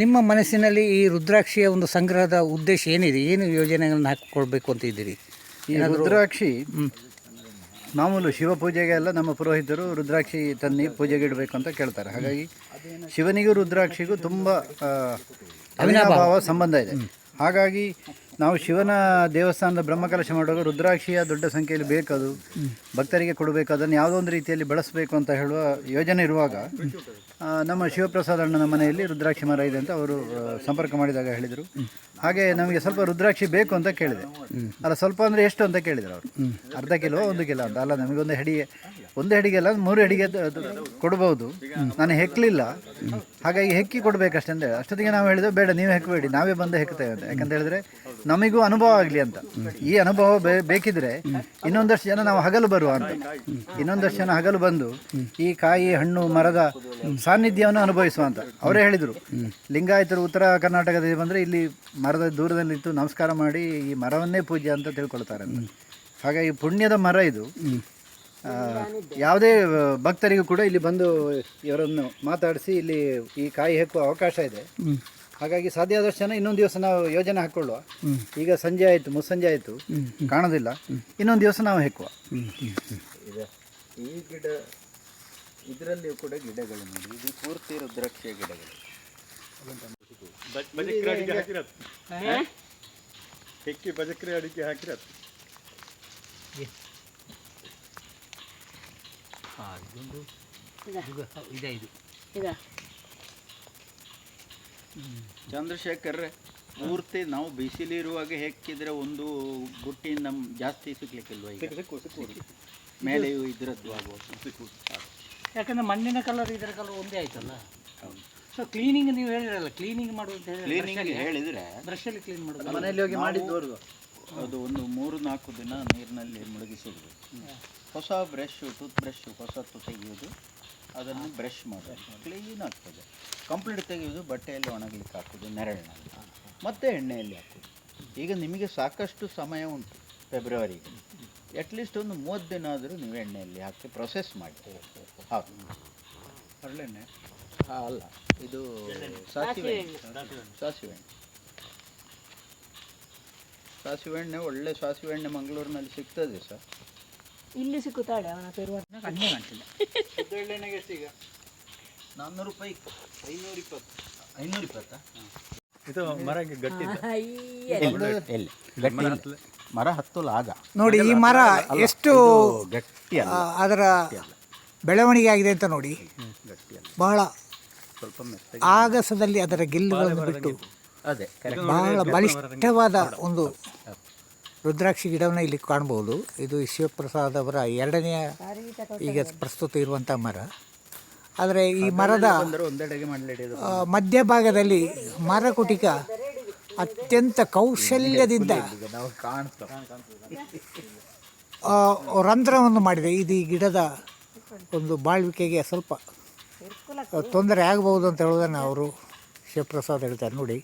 ನಿಮ್ಮ ಮನಸ್ಸಿನಲ್ಲಿ ಈ ರುದ್ರಾಕ್ಷಿಯ ಒಂದು ಸಂಗ್ರಹದ ಉದ್ದೇಶ ಏನಿದೆ? ಏನು ಯೋಜನೆಗಳನ್ನು ಹಾಕಿಕೊಳ್ಬೇಕು ಅಂತ ಇದ್ದೀರಿ? ಈ ರುದ್ರಾಕ್ಷಿ ಮಾಮೂಲು ಶಿವ ಪೂಜೆಗೆಲ್ಲ ನಮ್ಮ ಪುರೋಹಿತರು ರುದ್ರಾಕ್ಷಿ ತನ್ನಿ ಪೂಜೆಗೆ ಇಡಬೇಕು ಅಂತ ಕೇಳ್ತಾರೆ. ಹಾಗಾಗಿ ಶಿವನಿಗೂ ರುದ್ರಾಕ್ಷಿಗೂ ತುಂಬ ಅವಿನಾಭಾವ ಸಂಬಂಧ ಇದೆ. ಹಾಗಾಗಿ ನಾವು ಶಿವನ ದೇವಸ್ಥಾನದ ಬ್ರಹ್ಮಕಲಶ ಮಾಡುವಾಗ ರುದ್ರಾಕ್ಷಿಯ ದೊಡ್ಡ ಸಂಖ್ಯೆಯಲ್ಲಿ ಬೇಕದು, ಭಕ್ತರಿಗೆ ಕೊಡಬೇಕು, ಅದನ್ನು ಯಾವುದೋ ಒಂದು ರೀತಿಯಲ್ಲಿ ಬಳಸಬೇಕು ಅಂತ ಹೇಳುವ ಯೋಜನೆ ಇರುವಾಗ ನಮ್ಮ ಶಿವಪ್ರಸಾದ್ ಅಣ್ಣನ ಮನೆಯಲ್ಲಿ ರುದ್ರಾಕ್ಷಿ ಮರ ಇದೆ ಅಂತ ಅವರು ಸಂಪರ್ಕ ಮಾಡಿದಾಗ ಹೇಳಿದರು. ಹಾಗೆ ನಮಗೆ ಸ್ವಲ್ಪ ರುದ್ರಾಕ್ಷಿ ಬೇಕು ಅಂತ ಕೇಳಿದೆ. ಅಲ್ಲ, ಸ್ವಲ್ಪ ಅಂದರೆ ಎಷ್ಟು ಅಂತ ಕೇಳಿದರು ಅವರು. ಅರ್ಧ ಕಿಲೋ 1 ಕಿಲೋ ಅಂತ. ಅಲ್ಲ, ನಮಗೆ ಒಂದು ಹೆಡಿಗೆ ಅಲ್ಲ 3 ಹೆಡಿಗೆ ಕೊಡ್ಬೋದು. ನಾನು ಹೆಕ್ಕಲಿಲ್ಲ, ಹಾಗಾಗಿ ಹೆಕ್ಕಿ ಕೊಡಬೇಕಷ್ಟೇ ಅಂತ ಹೇಳಿ. ಅಷ್ಟೊತ್ತಿಗೆ ನಾವು ಹೇಳಿದ್ವಿ, ಬೇಡ ನೀವು ಹೆಕ್ಕಬೇಡಿ, ನಾವೇ ಬಂದು ಹೆಕ್ತೇವೆ ಅಂತ. ಯಾಕಂತ ಹೇಳಿದ್ರೆ ನಮಗೂ ಅನುಭವ ಆಗಲಿ ಅಂತ. ಈ ಅನುಭವ ಬೇಕಿದ್ರೆ ಇನ್ನೊಂದಷ್ಟು ಜನ ನಾವು ಹಗಲು ಬರುವ ಅಂತ, ಇನ್ನೊಂದಷ್ಟು ಜನ ಹಗಲು ಬಂದು ಈ ಕಾಯಿ ಹಣ್ಣು ಮರದ ಸಾನ್ನಿಧ್ಯವನ್ನು ಅನುಭವಿಸುವ ಅಂತ. ಅವರೇ ಹೇಳಿದರು, ಲಿಂಗಾಯತರು ಉತ್ತರ ಕರ್ನಾಟಕದಲ್ಲಿ ಬಂದರೆ ಇಲ್ಲಿ ಮರದ ದೂರದಲ್ಲಿತ್ತು ನಮಸ್ಕಾರ ಮಾಡಿ ಈ ಮರವನ್ನೇ ಪೂಜ್ಯ ಅಂತ ತಿಳ್ಕೊಳ್ತಾರೆ ಅಂತ. ಹಾಗಾಗಿ ಪುಣ್ಯದ ಮರ ಇದು. ಯಾವುದೇ ಭಕ್ತರಿಗೂ ಕೂಡ ಇಲ್ಲಿ ಬಂದು ಇವರನ್ನು ಮಾತಾಡಿಸಿ ಇಲ್ಲಿ ಈ ಕಾಯಿ ಹೆಕ್ಕುವ ಅವಕಾಶ ಇದೆ. ಹಾಗಾಗಿ ಸಾಧ್ಯ ಆದಷ್ಟು ಜನ ಇನ್ನೊಂದು ದಿವಸ ನಾವು ಯೋಜನೆ ಹಾಕ್ಕೊಳ್ಳುವ. ಈಗ ಸಂಜೆ ಆಯಿತು, ಮುಸ್ಸಂಜೆ ಆಯಿತು, ಕಾಣೋದಿಲ್ಲ. ಇನ್ನೊಂದು ದಿವಸ ನಾವು ಹೆಕ್ಕುವ. ಈ ಗಿಡ ಇದರಲ್ಲಿಯೂ ಕೂಡ ಗಿಡಗಳು ನೋಡಿ, ಇದು ಪೂರ್ತಿ ರುದ್ರಾಕ್ಷಿಯ ಗಿಡಗಳು. ಬಜಕ್ರೆ ಅಡಿಕೆ ಹಾಕಿರತ್ತೆ, ಹೆಕ್ಕಿ ಬಜಕ್ರೆ ಅಡಿಕೆ ಹಾಕಿರತ್ತೆ. ಚಂದ್ರಶೇಖರ್, ಪೂರ್ತಿ ನಾವು ಬಿಸಿಲಿರುವಾಗ ಹೆಕ್ಕಿದ್ರೆ ಒಂದು ಬುಟ್ಟಿ ಜಾಸ್ತಿ ಸಿಗ್ಲಿಕ್ಕಿಲ್ವ? ಈಗ ಮೇಲೆಯೂ ಇದರದ್ದು ಆಗ್ಬೋದು. ಯಾಕಂದರೆ ಮಣ್ಣಿನ ಕಲರ್ ಇದರ ಕಲರ್ ಒಂದೇ ಆಯ್ತಲ್ಲ. ಸೊ ಕ್ಲೀನಿಂಗ್ ನೀವು ಹೇಳಿರಲ್ಲ, ಕ್ಲೀನಿಂಗ್ ಮಾಡೋದು ಅಂತ ಕ್ಲೀನಿಂಗ್ ಹೇಳಿದರೆ ಬ್ರಷಲ್ಲಿ ಕ್ಲೀನ್ ಮಾಡೋದು. ಮನೆಯಲ್ಲಿ ಹೋಗಿ ಮಾಡಿದ್ದು ಅದು ಒಂದು 3-4 ದಿನ ನೀರಿನಲ್ಲಿ ಮುಳುಗಿಸೋದು. ಹೊಸ ಬ್ರಷ್, ಟೂತ್ ಬ್ರಷ್ ಹೊಸತ್ತು ತೆಗೆಯೋದು, ಅದನ್ನು ಬ್ರಷ್ ಮಾಡೋದು, ಕ್ಲೀನ್ ಆಗ್ತದೆ. ಕಂಪ್ಲೀಟ್ ತೆಗೆಯೋದು, ಬಟ್ಟೆಯಲ್ಲಿ ಒಣಗಲಿಕ್ಕೆ ಹಾಕೋದು, ನೆರಳಿನಲ್ಲಿ, ಮತ್ತು ಎಣ್ಣೆಯಲ್ಲಿ ಹಾಕೋದು. ಈಗ ನಿಮಗೆ ಸಾಕಷ್ಟು ಸಮಯ ಉಂಟು ಫೆಬ್ರವರಿಗೆ. ಅಟ್ಲೀಸ್ಟ್ ಒಂದು 30 ದಿನ ಆದರೂ ನೀವು ಎಣ್ಣೆಯಲ್ಲಿ ಹಾಕಿ ಪ್ರೊಸೆಸ್ ಮಾಡಿ ಹಾಕಿ. ಹರಳೆಣ್ಣೆ ಅಲ್ಲ, ಇದು ಸಾಸಿವೆ ಎಣ್ಣೆ. ಸಾಸಿವೆ ಎಣ್ಣೆ ಒಳ್ಳೆ ಸಾಸಿವೆ ಎಣ್ಣೆ ಮಂಗಳೂರಿನಲ್ಲಿ ಸಿಗ್ತದೆ ಸರ್. ಇಲ್ಲಿ ಸಿಕ್ಕುತ್ತಾಳೆ ಅವನ ಪೇರು ಕಡಿಮೆ ಕಾಣ್ತಿಲ್ಲ. ಎಣ್ಣೆಗೆ ಎಷ್ಟು ಈಗ? 400 ರೂಪಾಯಿ, 520. ಇದು ಮರ ಗಟ್ಟಿ ಎಲ್ಲಿ ಗಟ್ಟಿ ಮರ ಹತ್ತಲ್ಲ ಆಗ ನೋಡಿ ಈ ಮರ ಎಷ್ಟು ಗಟ್ಟಿ ಅಲ್ಲ, ಅದರ ಬೆಳವಣಿಗೆ ಆಗಿದೆ ಅಂತ ನೋಡಿ. ಬಹಳ ಸ್ವಲ್ಪ ಮೆತ್ತಗೆ ಆಗಸದಲ್ಲಿ ಅದರ ಗೆಲ್ಲುಗಳನ್ನು ಬಿಟ್ಟು ಅದೇ ಬಹಳ ಬಲಿಷ್ಠವಾದ ಒಂದು ರುದ್ರಾಕ್ಷಿ ಗಿಡವನ್ನು ಇಲ್ಲಿ ಕಾಣ್ಬೋದು. ಇದು ಶಿವಪ್ರಸಾದ್ ಅವರ ಎರಡನೆಯ ಈಗ ಪ್ರಸ್ತುತ ಇರುವಂಥ ಮರ. ಆದರೆ ಈ ಮರದ ಒಂದೆಡೆಗೆ ಮಾಡಲಿಡಿಯೋದು ಮಧ್ಯಭಾಗದಲ್ಲಿ ಮರಕುಟಿಕ ಅತ್ಯಂತ ಕೌಶಲ್ಯದಿಂದ ನಾವು ಕಾಣ್ತಾ ರಂಧ್ರವನ್ನು ಮಾಡಿದೆ. ಇದು ಈ ಗಿಡದ ಒಂದು ಬಾಳ್ವಿಕೆಗೆ ಸ್ವಲ್ಪ ತೊಂದರೆ ಆಗಬಹುದು ಅಂತ ಹೇಳೋದನ್ನು ಅವರು ಶಿವಪ್ರಸಾದ್ ಹೇಳ್ತಾರೆ. ನೋಡಿ,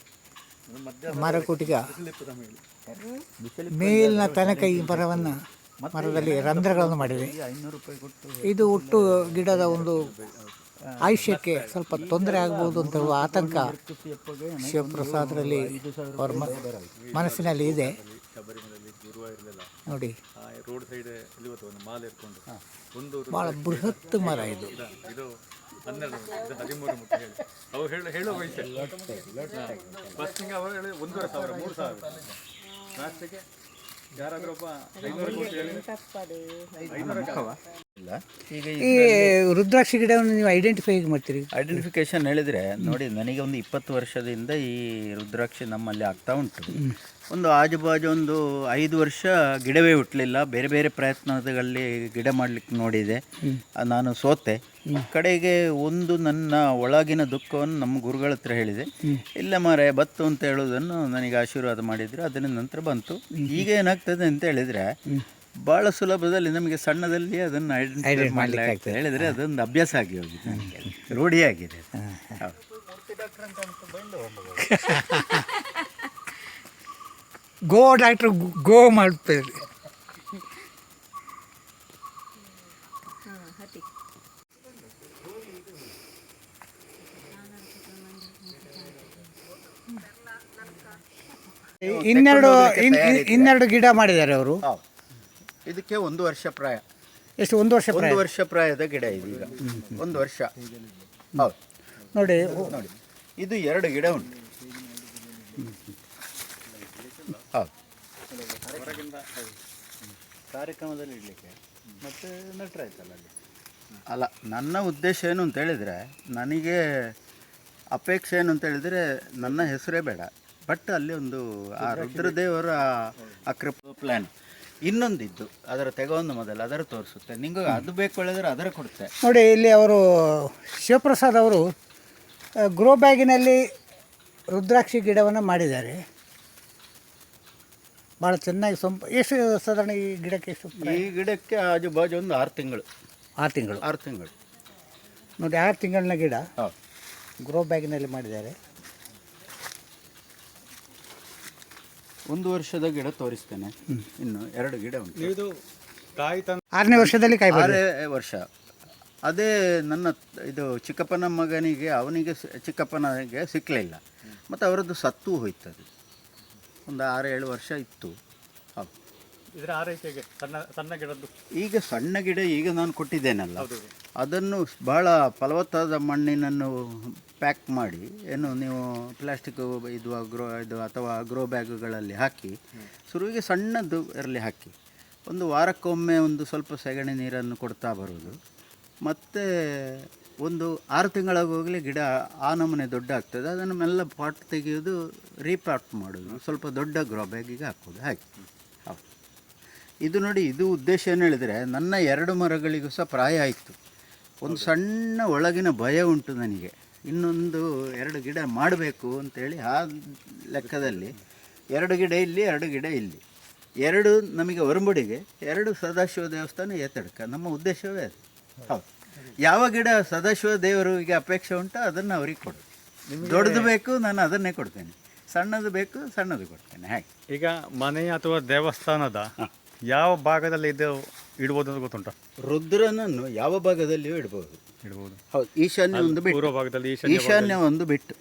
ಮರಕುಟಿಕ ಮೇಲಿನ ತನಕ ಈ ಮರದಲ್ಲಿ ರಂಧ್ರಗಳನ್ನು ಮಾಡಿದೆ. ಇದು ಒಟ್ಟು ಗಿಡದ ಒಂದು ಆಯುಷ್ಯಕ್ಕೆ ಸ್ವಲ್ಪ ತೊಂದರೆ ಆಗ್ಬೋದು ಅಂತ ಹೇಳುವ ಆತಂಕ ಶಿವಪ್ರಸಾದ್ರಲ್ಲಿ ಅವರ ಮನಸ್ಸಿನಲ್ಲಿ ಇದೆ. ನೋಡಿ, ರೋಡ್ ಸೈಡ್ ಒಂದು ಮಾಲೆ ಇಟ್ಕೊಂಡು ಒಂದು ಭಾಳ ಬೃಹತ್ ಮರ ಇದು. ಇದು 12 ಇದು 13 ಮುಟ್ಟು ಹೇಳಿ ಅವ್ರು ಹೇಳೋ ವಯಸ್ಸು ಫಸ್ಟಿಂಗ್ ಅವರು ಹೇಳಿ 1,500 3,000 ಲಾಸ್ಟಿಗೆ ಯಾರಾದ್ರೂ ಒಬ್ಬ 500 ಕೊಟ್ಟು ಹೇಳಿ 500 ಇಲ್ಲ. ಈಗ ಈ ರುದ್ರಾಕ್ಷಿ ಗಿಡವನ್ನು ನೀವು ಐಡೆಂಟಿಫೈ ಹೇಗೆ ಮಾಡ್ತೀರಿ? ಐಡೆಂಟಿಫಿಕೇಶನ್ ಹೇಳಿದರೆ ನೋಡಿ, ನನಗೆ ಒಂದು 20 ವರ್ಷದಿಂದ ಈ ರುದ್ರಾಕ್ಷಿ ನಮ್ಮಲ್ಲಿ ಆಗ್ತಾ ಉಂಟು. ಒಂದು ಆಜುಬಾಜು ಒಂದು 5 ವರ್ಷ ಗಿಡವೇ ಹುಟ್ಟಲಿಲ್ಲ. ಬೇರೆ ಬೇರೆ ಪ್ರಯತ್ನಗಳಲ್ಲಿ ಗಿಡ ಮಾಡಲಿಕ್ಕೆ ನೋಡಿದೆ, ನಾನು ಸೋತೆ. ಕಡೆಗೆ ಒಂದು ನನ್ನ ಒಳಗಿನ ದುಃಖವನ್ನು ನಮ್ಮ ಗುರುಗಳ ಹತ್ರ ಹೇಳಿದೆ. ಇಲ್ಲ ಮಾರೆ ಬತ್ತು ಅಂತ ಹೇಳೋದನ್ನು ನನಗೆ ಆಶೀರ್ವಾದ ಮಾಡಿದರೆ ಅದರ ನಂತರ ಬಂತು. ಈಗ ಏನಾಗ್ತದೆ ಅಂತ ಹೇಳಿದರೆ ಭಾಳ ಸುಲಭದಲ್ಲಿ ನಮಗೆ ಸಣ್ಣದಲ್ಲಿ ಅದನ್ನು ಐಡೆಂಟಿಫೈ ಮಾಡಲಿಕ್ಕೆ ಆಗ್ತದೆ. ಹೇಳಿದರೆ ಅದೊಂದು ಅಭ್ಯಾಸ ಆಗಿ ಹೋಗಿದೆ, ನನಗೆ ರೂಢಿಯಾಗಿದೆ. ಗೋ ಡಾಕ್ಟ್ರು ಗೋ ಮಾಡ್ತಾರೆ. ಇನ್ನೆರಡು ಗಿಡ ಮಾಡಿದ್ದಾರೆ ಅವರು. ಇದಕ್ಕೆ 1 ವರ್ಷ ಪ್ರಾಯ. ಎಷ್ಟು? 1 ವರ್ಷ? 1 ವರ್ಷ ಪ್ರಾಯದ ಗಿಡ ಇದು. ಈಗ 1 ವರ್ಷ. ಹೌದು, ನೋಡಿ ನೋಡಿ, ಇದು 2 ಗಿಡ ಉಂಟು. ಹೌದು, ಕಾರ್ಯಕ್ರಮದಲ್ಲಿ ಇಡಲಿಕ್ಕೆ ಮತ್ತು ನಟರಾಯ್ತಲ್ಲ ಅಲ್ಲಿ. ಅಲ್ಲ, ನನ್ನ ಉದ್ದೇಶ ಏನು ಅಂತ ಹೇಳಿದರೆ, ನನಗೆ ಅಪೇಕ್ಷೆ ಏನು ಅಂತ ಹೇಳಿದರೆ ನನ್ನ ಹೆಸರೇ ಬೇಡ, ಬಟ್ ಅಲ್ಲಿ ಒಂದು ಆ ರುದ್ರದೇವರ ಅಕೃಪ ಪ್ಲ್ಯಾನ್ ಇನ್ನೊಂದಿದ್ದು ಅದರ ತೆಗೊಂದು ಮೊದಲು ಅದರ ತೋರಿಸುತ್ತೆ. ನಿಂಗೆ ಅದು ಬೇಕು ಹೇಳಿದ್ರೆ ಅದರ ಕೊಡುತ್ತೆ. ನೋಡಿ, ಇಲ್ಲಿ ಅವರು ಶಿವಪ್ರಸಾದ್ ಅವರು ಗ್ರೋ ಬ್ಯಾಗಿನಲ್ಲಿ ರುದ್ರಾಕ್ಷಿ ಗಿಡವನ್ನು ಮಾಡಿದ್ದಾರೆ. ಭಾಳ ಚೆನ್ನಾಗಿ ಎಷ್ಟು ಸಾಧಾರಣ ಈ ಗಿಡಕ್ಕೆ? ಎಷ್ಟು? ಈ ಗಿಡಕ್ಕೆ ಆಜುಬಾಜು ಒಂದು 6 ತಿಂಗಳು. 6 ತಿಂಗಳು? 6 ತಿಂಗಳು. ನೋಡಿ, 6 ತಿಂಗಳಿನ ಗಿಡ ಹೌದು, ಗ್ರೋ ಬ್ಯಾಗಿನಲ್ಲಿ ಮಾಡಿದ್ದಾರೆ. 1 ವರ್ಷದ ಗಿಡ ತೋರಿಸ್ತೇನೆ. ಇನ್ನು 2 ಗಿಡ ಉಂಟು. ಇದು ಕಾಯಿ ತಂದು 6ನೇ ವರ್ಷದಲ್ಲಿ ಕಾಯಿ ಬರ್ತದೆ. 6 ವರ್ಷ. ಅದೇ ನನ್ನ ಇದು ಚಿಕ್ಕಪ್ಪನ ಮಗನಿಗೆ, ಅವನಿಗೆ ಚಿಕ್ಕಪ್ಪನಿಗೆ ಸಿಕ್ಕಲಿಲ್ಲ, ಮತ್ತು ಅವರದ್ದು ಸತ್ತು ಹೋಯ್ತದೆ. ಒಂದು 6-7 ವರ್ಷ ಇತ್ತು. ಹೌದು, ಇದರ ಆರೈಕೆಗೆ ಸಣ್ಣ ಗಿಡದ್ದು. ಈಗ ಸಣ್ಣ ಗಿಡ ಈಗ ನಾನು ಕೊಟ್ಟಿದ್ದೇನಲ್ಲ, ಅದನ್ನು ಬಹಳ ಫಲವತ್ತಾದ ಮಣ್ಣಿನನ್ನು ಪ್ಯಾಕ್ ಮಾಡಿ, ಏನು ನೀವು ಪ್ಲಾಸ್ಟಿಕ್ ಇದು ಅಥವಾ ಗ್ರೋ ಬ್ಯಾಗುಗಳಲ್ಲಿ ಹಾಕಿ, ಶುರುವಿಗೆ ಸಣ್ಣದು ಇರಲಿ ಹಾಕಿ, ಒಂದು ವಾರಕ್ಕೊಮ್ಮೆ ಒಂದು ಸ್ವಲ್ಪ ಸಗಣಿ ನೀರನ್ನು ಕೊಡ್ತಾ ಬರೋದು. ಮತ್ತು ಒಂದು 6 ತಿಂಗಳಾಗೋಗಲೇ ಗಿಡ ಆ ನಮೂನೆ ದೊಡ್ಡ ಆಗ್ತದೆ. ಅದನ್ನು ಮೆಲ್ಲ ಪಾಟ್ ತೆಗೆಯೋದು, ರೀಪಾಟ್ ಮಾಡೋದು, ಸ್ವಲ್ಪ ದೊಡ್ಡ ಗ್ರೋ ಬ್ಯಾಗಿಗೆ ಹಾಕೋದು, ಹಾಗೆ. ಹೌದು, ಇದು ನೋಡಿ, ಇದು ಉದ್ದೇಶ ಏನು ಹೇಳಿದರೆ, ನನ್ನ 2 ಮರಗಳಿಗೂ ಸಹ ಪ್ರಾಯ ಆಯಿತು. ಒಂದು ಸಣ್ಣ ಒಳಗಿನ ಭಯ ಉಂಟು ನನಗೆ, ಇನ್ನೊಂದು 2 ಗಿಡ ಮಾಡಬೇಕು ಅಂತೇಳಿ. ಆ ಲೆಕ್ಕದಲ್ಲಿ 2 ಗಿಡ ಇಲ್ಲಿ, 2 ಗಿಡ ಇಲ್ಲಿ, 2 ನಮಗೆ ಒರಂಬಡಿಗೆ, 2 ಸದಾಶಿವ ದೇವಸ್ಥಾನ ಏತಡ್ಕ. ನಮ್ಮ ಉದ್ದೇಶವೇ ಅದು. ಹೌದು, ಯಾವ ಗಿಡ ಸದಾಶಿವ ದೇವರಿಗೆ ಅಪೇಕ್ಷೆ ಉಂಟು ಅದನ್ನು ಅವ್ರಿಗೆ ಕೊಡು. ದೊಡ್ಡದು ಬೇಕು, ನಾನು ಅದನ್ನೇ ಕೊಡ್ತೇನೆ. ಸಣ್ಣದು ಬೇಕು, ಸಣ್ಣದು ಕೊಡ್ತೇನೆ. ಹಾಗೆ. ಈಗ ಮನೆ ಅಥವಾ ದೇವಸ್ಥಾನದ ಯಾವ ಭಾಗದಲ್ಲಿ ಇದು ಇಡ್ಬೋದು ಅಂತ ಗೊತ್ತುಂಟ? ರುದ್ರನನ್ನು ಯಾವ ಭಾಗದಲ್ಲಿಯೂ ಇಡ್ಬೋದು. ಹೌದು, ಈಶಾನ್ಯ ಒಂದು ಬಿಟ್ಟು, ಪೂರ್ವ ಭಾಗದಲ್ಲಿ ಈಶಾನ್ಯ ಒಂದು ಬಿಟ್ಟು.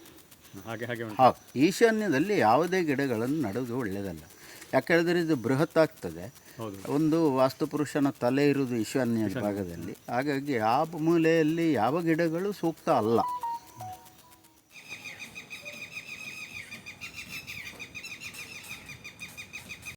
ಹಾಗೆ ಹೌದು, ಈಶಾನ್ಯದಲ್ಲಿ ಯಾವುದೇ ಗಿಡಗಳನ್ನು ನಡುವುದು ಒಳ್ಳೆಯದಲ್ಲ. ಯಾಕೆಂದರೆ ಇದು ಬೃಹತ್ ಆಗ್ತದೆ. ಒಂದು ವಾಸ್ತುಪುರುಷನ ತಲೆ ಇರುವುದು ಈಶಾನ್ಯ ಭಾಗದಲ್ಲಿ. ಹಾಗಾಗಿ ಆ ಮೂಲೆಯಲ್ಲಿ ಯಾವ ಗಿಡಗಳು ಸೂಕ್ತ ಅಲ್ಲ.